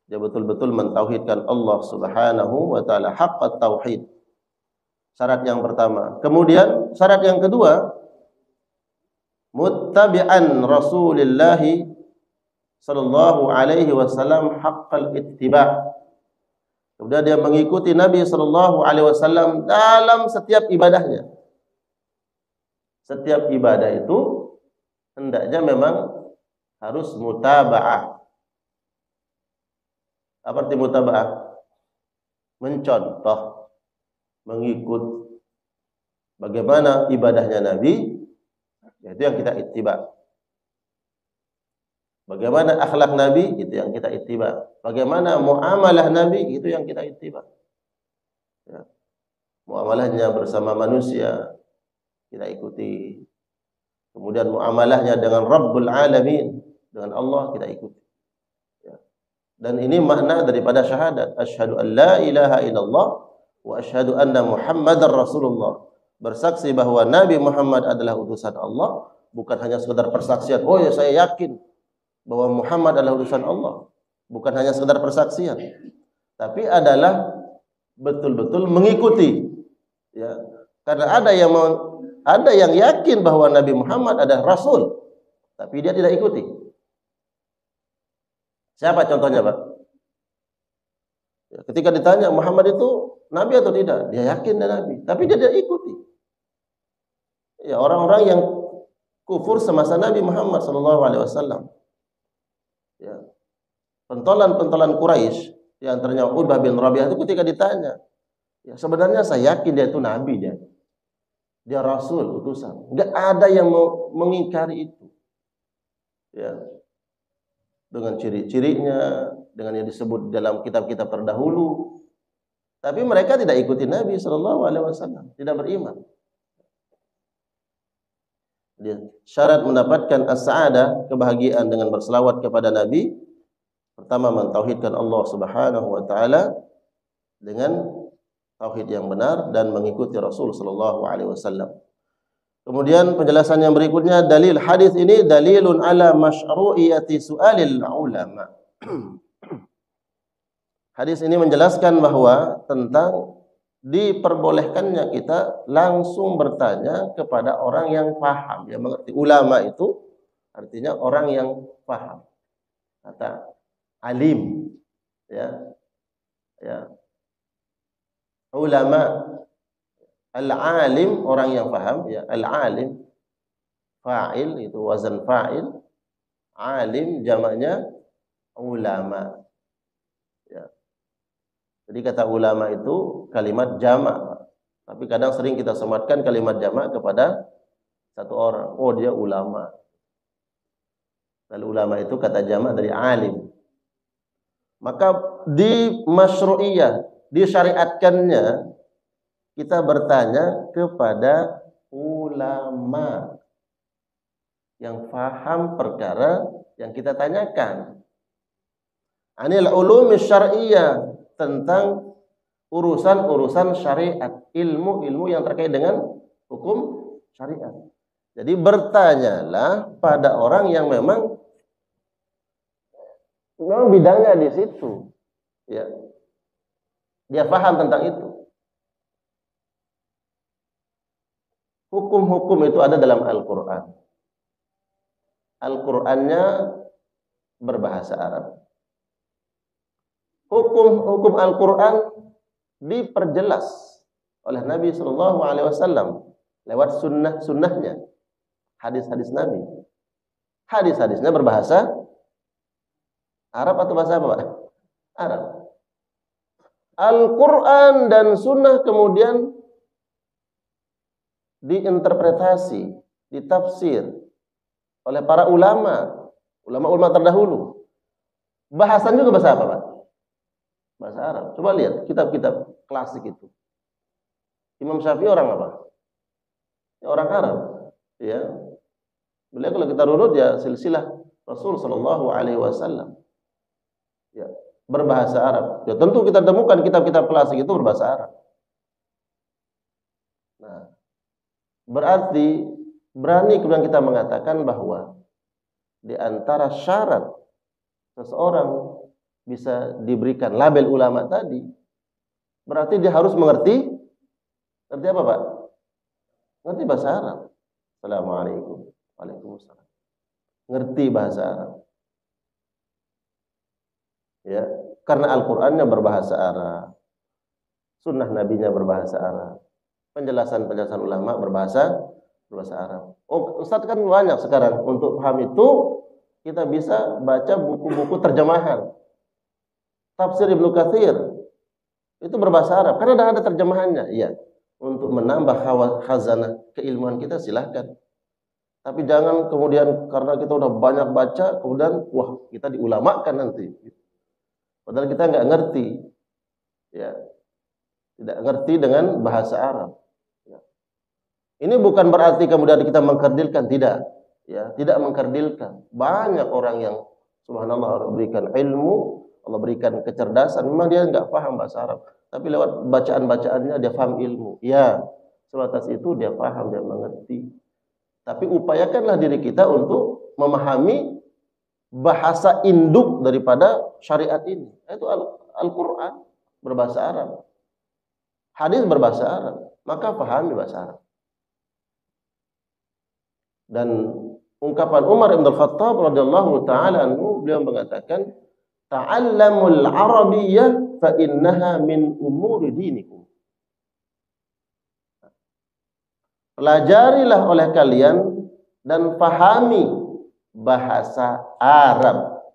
Speaker 1: dia betul-betul mentauhidkan Allah Subhanahu wa taala, haqqat tauhid. Syarat yang pertama. Kemudian syarat yang kedua, muttabi'an Rasulillah sallallahu alaihi wasallam haqqal ittiba'. Kemudian dia mengikuti Nabi sallallahu alaihi wasallam dalam setiap ibadahnya. Setiap ibadah itu hendaknya memang harus mutaba'ah. Apa arti mutaba'ah? Mencontoh, mengikut bagaimana ibadahnya Nabi, itu yang kita ittiba. Bagaimana akhlak Nabi, itu yang kita ittiba. Bagaimana muamalah Nabi, itu yang kita ittiba. Ya. Muamalahnya bersama manusia kita ikuti. Kemudian muamalahnya dengan Rabbul Alamin, dengan Allah kita ikuti. Ya. Dan ini makna daripada syahadat. Asyhadu an la ilaha illallah wa asyhadu anna Muhammadar Rasulullah. Bersaksi bahwa Nabi Muhammad adalah utusan Allah, bukan hanya sekedar persaksian. Oh ya, saya yakin. bahwa Muhammad adalah utusan Allah, bukan hanya sekedar persaksian, tapi adalah betul-betul mengikuti. Ya, karena ada yang yakin bahwa Nabi Muhammad adalah Rasul, tapi dia tidak ikuti. Siapa contohnya, Pak? Ya, ketika ditanya Muhammad itu Nabi atau tidak, dia yakin dia Nabi, tapi dia tidak ikuti. Ya, orang-orang yang kufur semasa Nabi Muhammad SAW. Ya, pentolan-pentolan Quraisy, di antaranya Utbah bin Rabi'ah itu ketika ditanya, ya sebenarnya saya yakin dia itu Nabi, dia Rasul, utusan. Enggak ada yang mau mengingkari itu. Ya, dengan ciri-cirinya, dengan yang disebut dalam kitab-kitab terdahulu. Tapi mereka tidak ikuti Nabi SAW, tidak beriman. Syarat mendapatkan as-sa'adah, kebahagiaan dengan berselawat kepada Nabi, pertama mentauhidkan Allah Subhanahu wa taala dengan tauhid yang benar dan mengikuti Rasul sallallahu alaihi wasallam. Kemudian penjelasan yang berikutnya, dalil hadis ini dalilun ala masyru'iyati su'alil ulama. Hadis ini menjelaskan bahwa tentang diperbolehkannya kita langsung bertanya kepada orang yang paham, yang mengerti. Ulama itu artinya orang yang paham. Kata alim, ya. Ulama, al-alim orang yang paham, ya. Al-alim fa'il itu wazan fa'il, alim jamaknya ulama. Ya. Jadi kata ulama itu kalimat jamak, tapi kadang sering kita sematkan kalimat jamak kepada satu orang. Oh, dia ulama. Lalu ulama itu kata jamak dari alim. Maka di masyru'iyah, disyariatkannya kita bertanya kepada ulama yang paham perkara yang kita tanyakan. Anil ulumi syar'iyyah, tentang urusan-urusan syariat, ilmu-ilmu yang terkait dengan hukum syariat. Jadi bertanyalah pada orang yang memang bidangnya di situ, ya. Dia paham tentang itu. Hukum-hukum itu ada dalam Al-Quran. Al-Qurannya berbahasa Arab. Hukum-hukum Al-Quran diperjelas oleh Nabi SAW lewat sunnah-sunnahnya, hadis-hadis Nabi. Hadis-hadisnya berbahasa Arab atau bahasa apa, Pak? Arab. Al-Quran dan sunnah kemudian diinterpretasi, ditafsir oleh para ulama terdahulu. Bahasan juga bahasa apa, Pak? Bahasa Arab. Coba lihat kitab-kitab klasik itu. Imam Syafi'i orang apa? Ya, orang Arab. Ya. Beliau kalau kita runut ya silsilah Rasul sallallahu alaihi wasallam. Ya, berbahasa Arab. Ya, tentu kita temukan kitab-kitab klasik itu berbahasa Arab. Nah, berarti berani kemudian kita mengatakan bahwa di antara syarat seseorang bisa diberikan label ulama tadi, berarti dia harus mengerti apa, Pak? Ngerti bahasa Arab. Assalamualaikum. Waalaikumsalam. Ngerti bahasa Arab. Ya, karena Al-Qur'annya berbahasa Arab. Sunnah nabinya berbahasa Arab. Penjelasan-penjelasan ulama berbahasa Arab. Oh, Ustaz, kan banyak sekarang untuk paham itu kita bisa baca buku-buku terjemahan. Tafsir Ibnu Katsir itu berbahasa Arab, karena ada terjemahannya. Iya, untuk menambah khazanah keilmuan kita silahkan. Tapi jangan kemudian karena kita udah banyak baca, kemudian wah kita diulamakan nanti. Padahal kita nggak ngerti, ya, tidak ngerti dengan bahasa Arab. Ya. Ini bukan berarti kemudian kita mengkerdilkan, tidak. Ya, tidak mengkerdilkan. Banyak orang yang subhanallah Allah berikan ilmu, Allah berikan kecerdasan, memang dia nggak paham bahasa Arab, tapi lewat bacaan-bacaannya dia paham ilmu. Ya, sebatas itu dia paham, dia mengerti. Tapi upayakanlah diri kita untuk memahami bahasa induk daripada syariat ini. Itu Al-Quran berbahasa Arab, hadis berbahasa Arab, maka pahami bahasa Arab. Dan ungkapan Umar bin Al-Khattab radhiyallahu taala anhu, beliau mengatakan, ta'allamul arabiyyah fa innaha min umuri dinikum. Pelajarilah oleh kalian dan pahami bahasa Arab.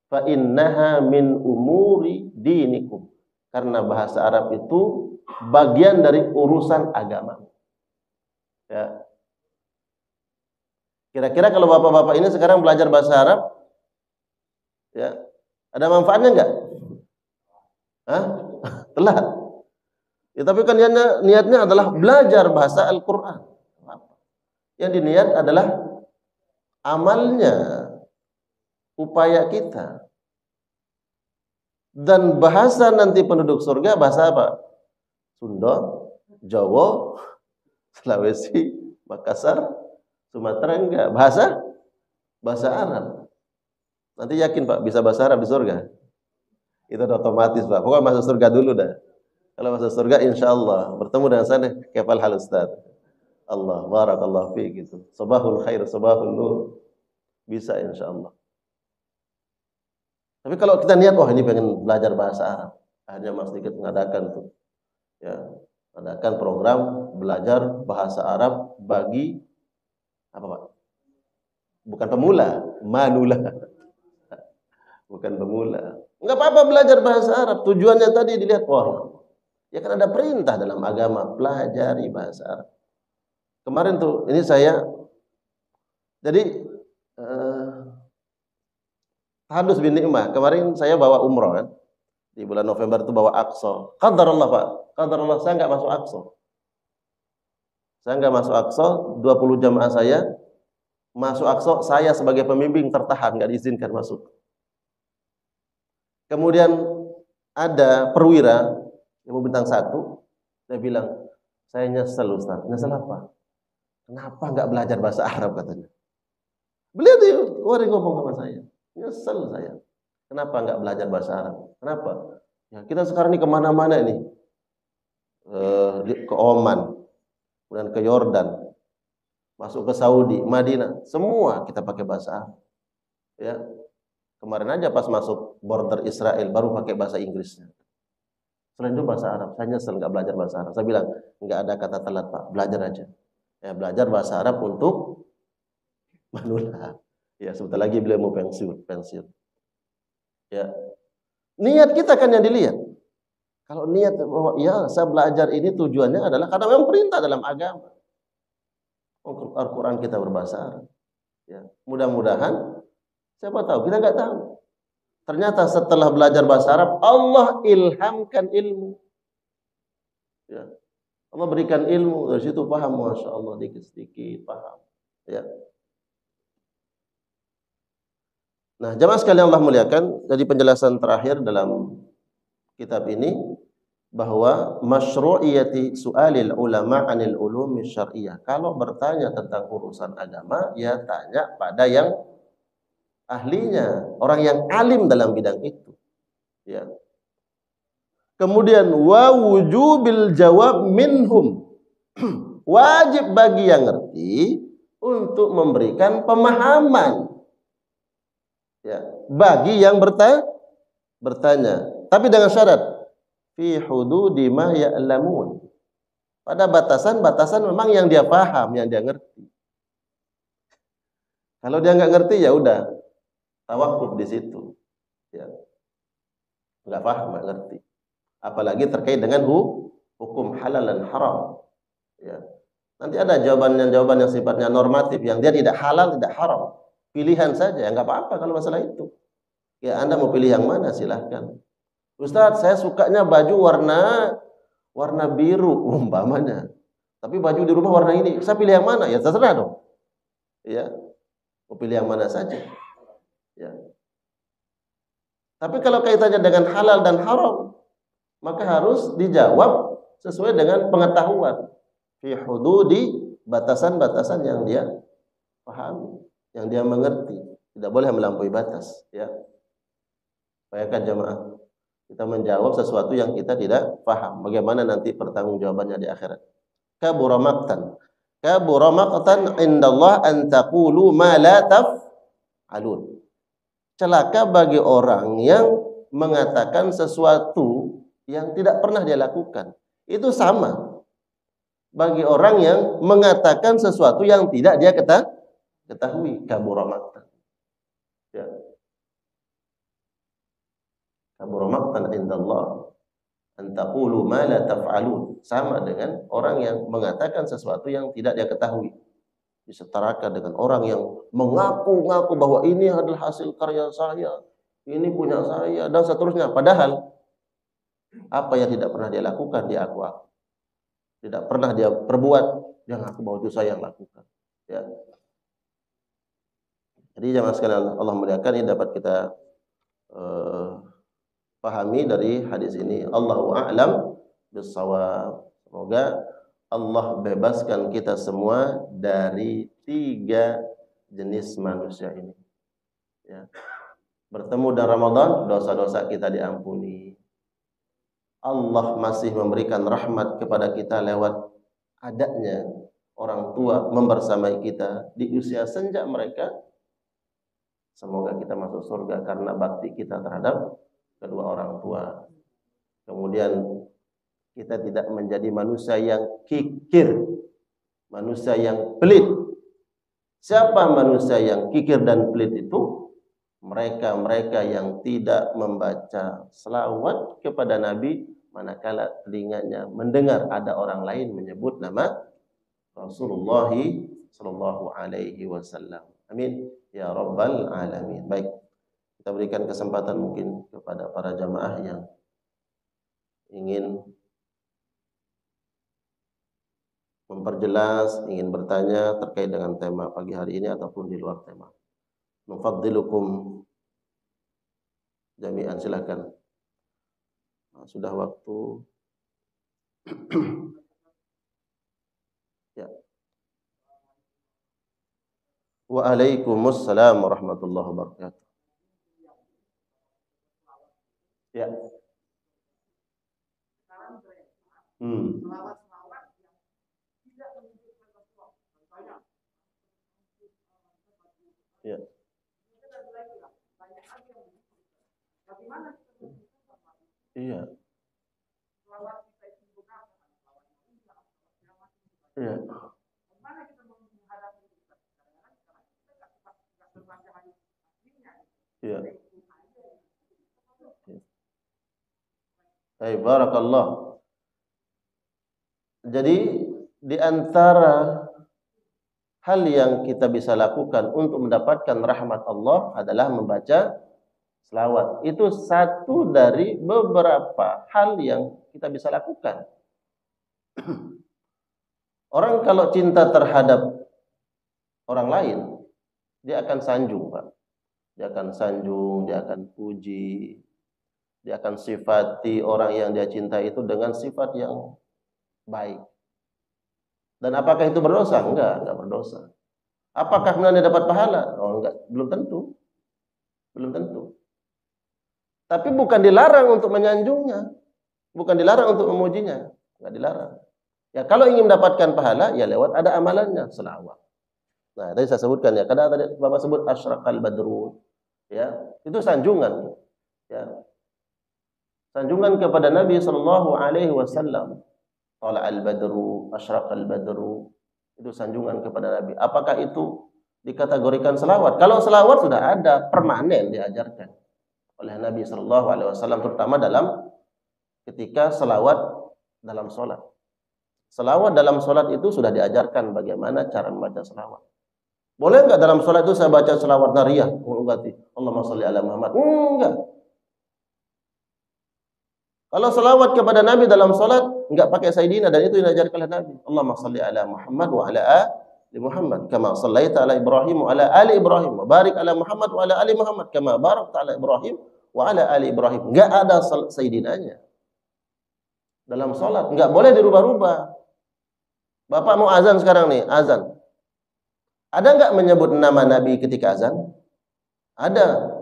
Speaker 1: Fa innaha min umuri dinikum. Karena bahasa Arab itu bagian dari urusan agama. Ya. Kira-kira kalau bapak-bapak ini sekarang belajar bahasa Arab, ya, ada manfaatnya enggak? Hah? Telat. Ya, tapi kan niatnya adalah belajar bahasa Al-Quran. Yang diniat adalah amalnya, upaya kita. Dan bahasa nanti penduduk surga bahasa apa? Sunda, Jawa, Sulawesi, Makassar, Sumatera enggak. Bahasa Arab. Nanti yakin Pak bisa bahasa Arab di surga? Itu udah otomatis Pak. Pokoknya masuk surga dulu dah. Kalau masuk surga insya Allah bertemu dengan sana kefal hal Ustaz. Allah barakallahu fiik gitu. Sabahul khair, sabahul nur. Bisa insya Allah. Tapi kalau kita niat, wah ini pengen belajar bahasa Arab, hanya Mas sedikit mengadakan tuh, ya, mengadakan program belajar bahasa Arab bagi apa Pak? Bukan pemula, manula. Bukan pemula. Enggak apa-apa belajar bahasa Arab. Tujuannya tadi dilihat, wah, ya kan ada perintah dalam agama, pelajari bahasa Arab. Kemarin tuh, ini saya, jadi Hadus bin Ni'mah, kemarin saya bawa umroh kan, di bulan November itu bawa Aqsa. Qadarullah Pak, qadarullah saya nggak masuk Aqsa. Saya nggak masuk Aqsa, 20 jamaah saya masuk Aqsa, saya sebagai pembimbing tertahan, nggak diizinkan masuk. Kemudian ada perwira yang bintang 1, dia bilang, saya nyesel Ustaz. Nyesel apa? Kenapa nggak belajar bahasa Arab katanya? Beliau tuh kemarin ngomong sama saya, nyesel saya. Kenapa nggak belajar bahasa Arab? Kenapa? Ya kita sekarang ini kemana-mana ini, ke Oman, kemudian ke Yordan, masuk ke Saudi, Madinah, semua kita pakai bahasa Arab. Ya, kemarin aja pas masuk border Israel baru pakai bahasa Inggrisnya. Selain itu bahasa Arab, saya nyesel nggak belajar bahasa Arab. Saya bilang nggak ada kata telat Pak, belajar aja. Ya belajar bahasa Arab untuk manula. Ya sebentar lagi beliau mau pensiun. Ya, niat kita kan yang dilihat. Kalau niat bahwa ya saya belajar ini tujuannya adalah karena memang perintah dalam agama. Al-Quran kita berbahasa Arab. Ya, mudah-mudahan siapa tahu kita nggak tahu. Ternyata setelah belajar bahasa Arab, Allah ilhamkan ilmu. Ya. Allah berikan ilmu, dari situ paham, Masya Allah, dikit-sedikit paham. Ya. Nah, jamaah sekalian Allah muliakan, jadi penjelasan terakhir dalam kitab ini, bahwa masyru'iyati su'alil ulama' anil ulumi syar'iyah. Kalau bertanya tentang urusan agama, ya tanya pada yang ahlinya, orang yang alim dalam bidang itu. Ya. Kemudian wa wujubil jawab minhum. Wajib bagi yang ngerti untuk memberikan pemahaman. Ya, bagi yang bertanya. Tapi dengan syarat fi hududi ma ya'lamun. Pada batasan-batasan memang yang dia paham, yang dia ngerti. Kalau dia nggak ngerti ya udah tawakuf di situ. Ya. Nggak paham, nggak ngerti. Apalagi terkait dengan hukum halal dan haram. Ya. Nanti ada jawaban yang sifatnya normatif, yang dia tidak halal, tidak haram. Pilihan saja, ya nggak apa-apa kalau masalah itu. Ya Anda mau pilih yang mana silahkan. Ustaz, saya sukanya baju warna biru umpamanya. Tapi baju di rumah warna ini, saya pilih yang mana? Ya terserah dong. Ya, mau pilih yang mana saja. Ya. Tapi kalau kaitannya dengan halal dan haram, maka harus dijawab sesuai dengan pengetahuan. Fi hududi, batasan-batasan yang dia pahami, yang dia mengerti. Tidak boleh melampaui batas, ya. Bayangkan jamaah, kita menjawab sesuatu yang kita tidak paham. Bagaimana nanti pertanggungjawabannya di akhirat? Kabura maqtan. Kabura maqtan indallah an taqulu ma la taf'alun. Celaka bagi orang yang mengatakan sesuatu yang tidak pernah dia lakukan. Itu sama bagi orang yang mengatakan sesuatu yang tidak dia ketahui. Kabura maqtan. Ya. Kabura maqtan indallah an taqulu ma la taf'alun. Sama dengan orang yang mengatakan sesuatu yang tidak dia ketahui. Disetarakan dengan orang yang mengaku-ngaku bahwa ini adalah hasil karya saya, ini punya saya, dan seterusnya. Padahal apa yang tidak pernah dia lakukan, dia aku-aku. Tidak pernah dia perbuat, dia ngaku bahwa itu saya yang lakukan. Ya. Jadi jamaah sekalian Allah muliakan, ini dapat kita pahami dari hadis ini. Allahu a'lam bis-shawab. Semoga Allah bebaskan kita semua dari 3 jenis manusia ini. Ya. Bertemu dengan Ramadan, dosa-dosa kita diampuni. Allah masih memberikan rahmat kepada kita lewat adanya orang tua membersamai kita di usia senja mereka. Semoga kita masuk surga karena bakti kita terhadap kedua orang tua. Kemudian kita tidak menjadi manusia yang kikir, manusia yang pelit. Siapa manusia yang kikir dan pelit itu? Mereka-mereka yang tidak membaca selawat kepada Nabi manakala telinganya mendengar ada orang lain menyebut nama Rasulullah sallallahu alaihi wasallam. Amin ya rabbal alamin. Baik, kita berikan kesempatan mungkin kepada para jamaah yang ingin memperjelas, ingin bertanya terkait dengan tema pagi hari ini ataupun di luar tema. Nufaddilukum jami'an, silakan. Sudah waktu. Ya. Waalaikumsalam warahmatullahi wabarakatuh. Ya. Ya. Iya. Iya. Iya. Baik, barakallah. Jadi di antara hal yang kita bisa lakukan untuk mendapatkan rahmat Allah adalah membaca selawat. Itu satu dari beberapa hal yang kita bisa lakukan. Orang kalau cinta terhadap orang lain, dia akan sanjung, Pak. Dia akan sanjung, dia akan puji, dia akan sifati orang yang dia cintai itu dengan sifat yang baik. Dan apakah itu berdosa? Enggak berdosa. Apakah kemudian dia dapat pahala? Oh, enggak, belum tentu. Belum tentu. Tapi bukan dilarang untuk menyanjungnya, bukan dilarang untuk memujinya, enggak dilarang. Ya kalau ingin mendapatkan pahala, ya lewat ada amalannya, selawat. Nah, tadi saya sebutkan ya, kadang tadi Bapak sebut asyraqal badru, ya, itu sanjungan, ya. Sanjungan kepada Nabi sallallahu alaihi wasallam. Tala'al badru, asyraqal badru, itu sanjungan kepada Nabi. Apakah itu dikategorikan selawat? Kalau selawat sudah ada permanen diajarkan oleh Nabi sallallahu alaihi wasallam, terutama dalam ketika selawat dalam sholat. Selawat dalam sholat itu sudah diajarkan bagaimana cara membaca selawat. Boleh enggak dalam sholat itu saya baca selawat nariyah? Allahumma sholli ala Muhammad. Enggak. Kalau selawat kepada Nabi dalam sholat enggak pakai sayyidina, dan itu yang diajarkan oleh Nabi. Allahumma sholli ala Muhammad wa ala ali Muhammad kama shallaita ala Ibrahim wa ala ali Ibrahim wa barik ala Muhammad wa ala ali Muhammad kama barakta ala Ibrahim wa ala ali Ibrahim. Enggak ada sayyidinanya dalam sholat, enggak boleh dirubah-rubah. Bapak mau azan sekarang nih, azan. Ada enggak menyebut nama Nabi ketika azan? Ada.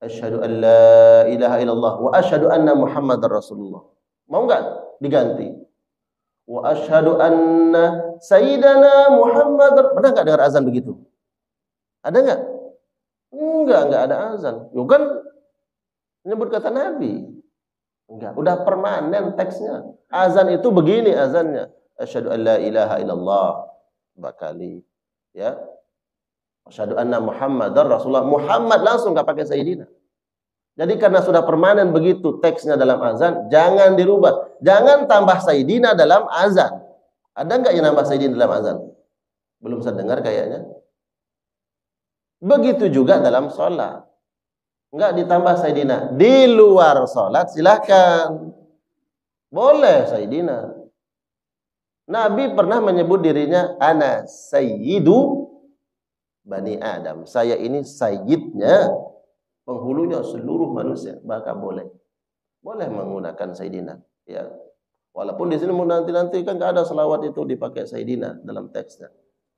Speaker 1: Asyhadu an la ilaha illallah wa asyhadu anna Muhammadar Rasulullah. Mau enggak diganti? Wa asyhadu anna sayyidana Muhammad. Pernah enggak dengar azan begitu? Ada enggak? Enggak ada azan. Yo kan menyebut kata Nabi. Enggak, udah permanen teksnya. Azan itu begini azannya. Asyhadu an la ilaha illallah. 2 kali. Ya. Asyhadu anna Muhammadar Rasulullah. Muhammad langsung enggak pakai sayyidina. Jadi karena sudah permanen begitu teksnya dalam azan, jangan dirubah. Jangan tambah sayyidina dalam azan. Ada enggak yang nambah sayyidina dalam azan? Belum saya dengar kayaknya. Begitu juga dalam sholat. Enggak ditambah sayyidina. Di luar sholat silahkan. Boleh sayyidina. Nabi pernah menyebut dirinya ana sayyidu Bani Adam. Saya ini sayyidnya, penghulunya seluruh manusia. Maka boleh menggunakan sayyidina. Ya. Walaupun di sini nanti kan nggak ada selawat itu dipakai sayyidina dalam teksnya.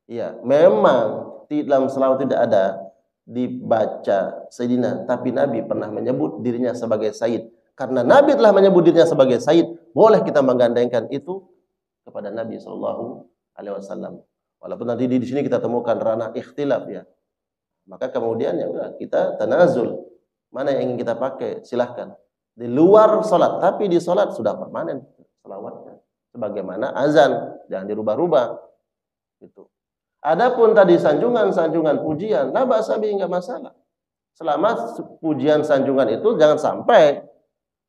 Speaker 1: Ya, memang dalam selawat tidak ada dibaca sayyidina, tapi Nabi pernah menyebut dirinya sebagai sayyid. Karena Nabi telah menyebut dirinya sebagai sayyid, boleh kita menggandengkan itu kepada Nabi sallallahu alaihi wasallam. Walaupun nanti di sini kita temukan ranah ikhtilaf ya. Maka kemudian ya udah kita tanazul. Mana yang ingin kita pakai silahkan. Di luar salat, tapi di salat sudah permanen selawatnya. Sebagaimana azan, jangan dirubah-rubah. Gitu. Adapun tadi sanjungan pujian, la ba'sa bihi, enggak masalah. Selama pujian sanjungan itu jangan sampai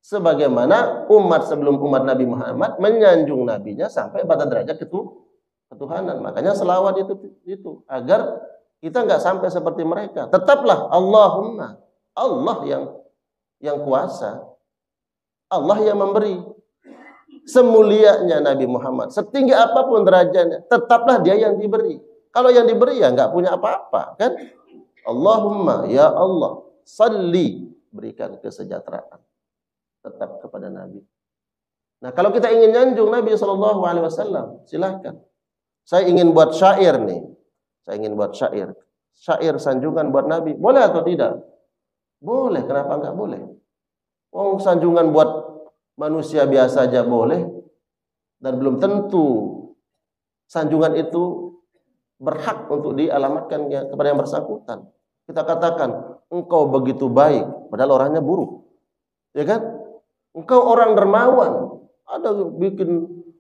Speaker 1: sebagaimana umat sebelum umat Nabi Muhammad menyanjung nabinya sampai pada derajat ketuhanan. Makanya selawat itu agar kita enggak sampai seperti mereka. Tetaplah Allahumma, Allah yang kuasa. Allah yang memberi. Semulianya Nabi Muhammad, setinggi apapun derajatnya, tetaplah dia yang diberi. Kalau yang diberi ya nggak punya apa-apa, kan? Allahumma, ya Allah, salli, berikan kesejahteraan tetap kepada Nabi. Nah, kalau kita ingin nyanjung Nabi Shallallahu Alaihi Wasallam, silahkan. Saya ingin buat syair nih, syair sanjungan buat Nabi, boleh atau tidak? Boleh, kenapa nggak boleh? Oh, sanjungan buat manusia biasa aja boleh, dan belum tentu sanjungan itu berhak untuk dialamatkan kepada yang bersangkutan. Kita katakan, engkau begitu baik, padahal orangnya buruk. Ya kan? Engkau orang dermawan, ada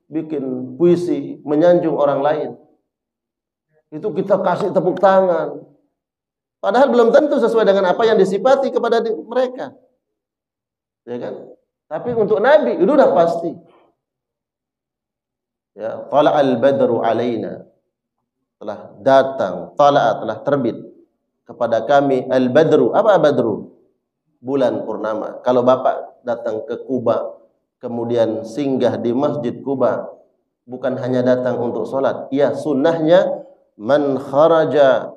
Speaker 1: bikin puisi menyanjung orang lain. Itu kita kasih tepuk tangan. Padahal belum tentu sesuai dengan apa yang disifati kepada mereka. Ya kan? Tapi untuk Nabi itu udah pasti. Ya, tala'al badru alaina. Telah datang, telah terbit kepada kami al-badru. Apa badru? Bulan purnama. Kalau Bapak datang ke Kuba, kemudian singgah di Masjid Kuba, bukan hanya datang untuk sholat. Ya, sunnahnya man kharaja,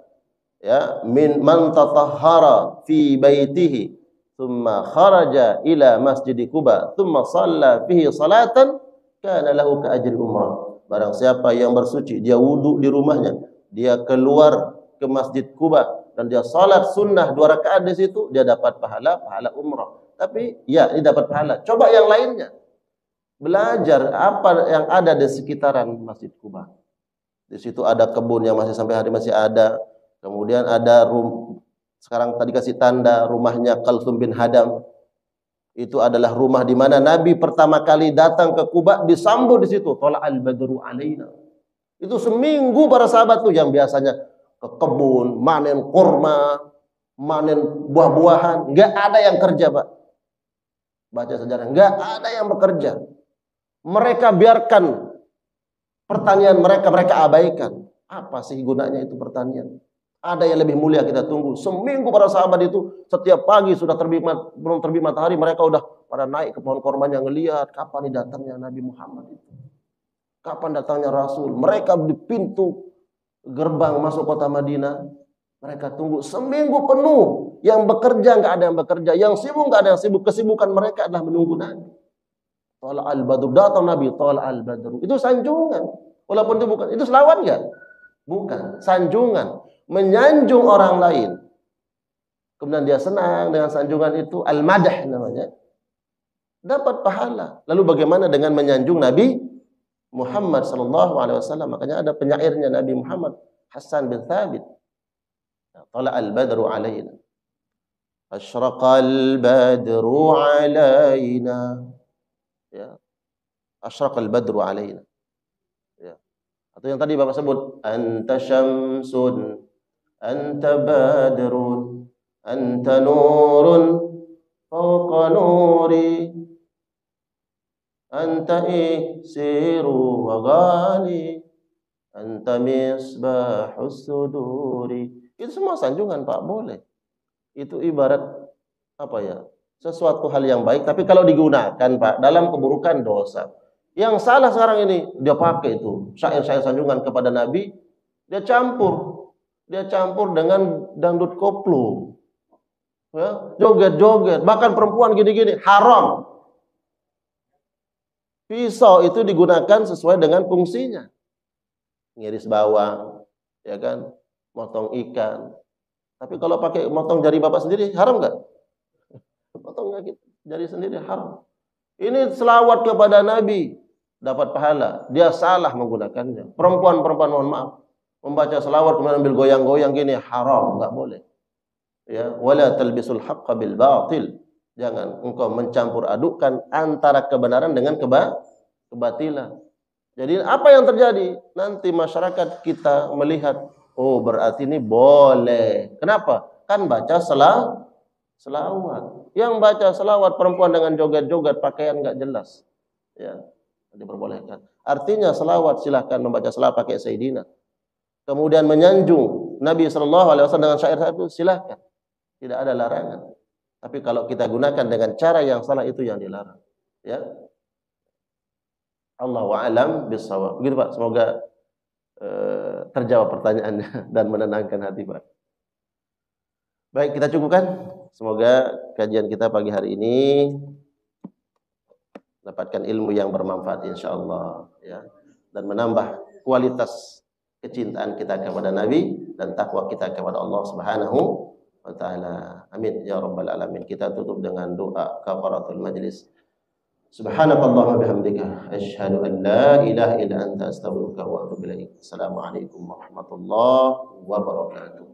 Speaker 1: ya, man tatahhara fi baitihi, thumma kharaja ila Masjid Kuba, thumma shalla fihi salatan, kana lahu ka ajri umrah. Barang siapa yang bersuci, dia wudhu di rumahnya, dia keluar ke Masjid Kuba dan dia salat sunnah 2 rakaat di situ, dia dapat pahala umrah. Tapi ya, ini dapat pahala. Coba yang lainnya. Belajar apa yang ada di sekitaran Masjid Kuba. Di situ ada kebun yang masih sampai hari masih ada. Kemudian ada sekarang tadi kasih tanda rumahnya Kalthum bin Hadam. Itu adalah rumah di mana Nabi pertama kali datang ke Kuba, disambut di situ. Tala'al badru alaina. Itu seminggu para sahabat tuh yang biasanya ke kebun, manen kurma, manen buah-buahan, enggak ada yang kerja, Pak. Baca sejarah, enggak ada yang bekerja. Mereka biarkan pertanian mereka abaikan. Apa sih gunanya itu pertanian? Ada yang lebih mulia kita tunggu. Seminggu para sahabat itu setiap pagi sudah belum terbit matahari, mereka udah pada naik ke pohon kormanya ngelihat kapan nih datangnya Nabi Muhammad itu. Kapan datangnya Rasul. Mereka di pintu gerbang masuk kota Madinah, mereka tunggu seminggu penuh. Yang bekerja nggak ada yang bekerja, yang sibuk nggak ada yang sibuk. Kesibukan mereka adalah menunggu Nabi. Tala'al badru, datang Nabi, tala'al badru. Itu sanjungan. Walaupun itu bukan, itu selawat nggak? Bukan, sanjungan. Menyanjung orang lain. kemudian dia senang dengan sanjungan itu, al-madah namanya, dapat pahala. Lalu bagaimana dengan menyanjung Nabi Muhammad sallallahu alaihi wasallam? Makanya ada penyairnya Nabi Muhammad, Hassan bin Thabit. Tala al-badru alaina. Asyraqal badru alaina. Ya. Asyraqal badru alaina. Ya. Atau yang tadi Bapak sebut, anta syamsun, anta badrun, anta nurun fawqa nuri, anta iksiru wa ghali, anta misbahus suduri. Itu semua sanjungan Pak, boleh. Itu ibarat apa ya? Sesuatu hal yang baik, tapi kalau digunakan Pak dalam keburukan dosa. Yang salah sekarang ini, dia pakai itu syair-syair sanjungan kepada Nabi, dia campur dengan dangdut koplo. Ya, joget-joget, bahkan perempuan gini-gini, haram. Pisau itu digunakan sesuai dengan fungsinya. Ngiris bawang, ya kan? Motong ikan. Tapi kalau pakai motong jari Bapak sendiri, haram nggak? Motong jari sendiri haram. Ini selawat kepada Nabi, dapat pahala. Dia salah menggunakannya. Perempuan mohon maaf, membaca selawat kemudian ambil goyang-goyang gini, haram, nggak boleh. Ya, wala talbisul haqqa bil batil. Jangan engkau mencampur adukkan antara kebenaran dengan kebatilan. Jadi apa yang terjadi? Nanti masyarakat kita melihat, oh berarti ini boleh. Kenapa? Kan baca selawat. Yang baca selawat perempuan dengan joget-joget, pakaian nggak jelas. Ya, diperbolehkan. Artinya selawat, silahkan membaca selawat pakai Sayyidina. Kemudian menyanjung Nabi SAW dengan syair-syair itu silahkan. Tidak ada larangan. Tapi kalau kita gunakan dengan cara yang salah, itu yang dilarang. Ya. Allahu a'lam bishawab. Begitu Pak, semoga terjawab pertanyaannya dan menenangkan hati Pak. Baik, kita cukupkan. Semoga kajian kita pagi hari ini dapatkan ilmu yang bermanfaat insyaallah, ya, dan menambah kualitas kecintaan kita kepada Nabi dan takwa kita kepada Allah Subhanahu wa taala. Amin ya rabbal alamin. Kita tutup dengan doa kafaratul majlis. Subhanakallahumma bihamdika asyhadu an la ilaha illa anta astaghfiruka wa atubu ilaik. Assalamualaikum warahmatullahi wabarakatuh.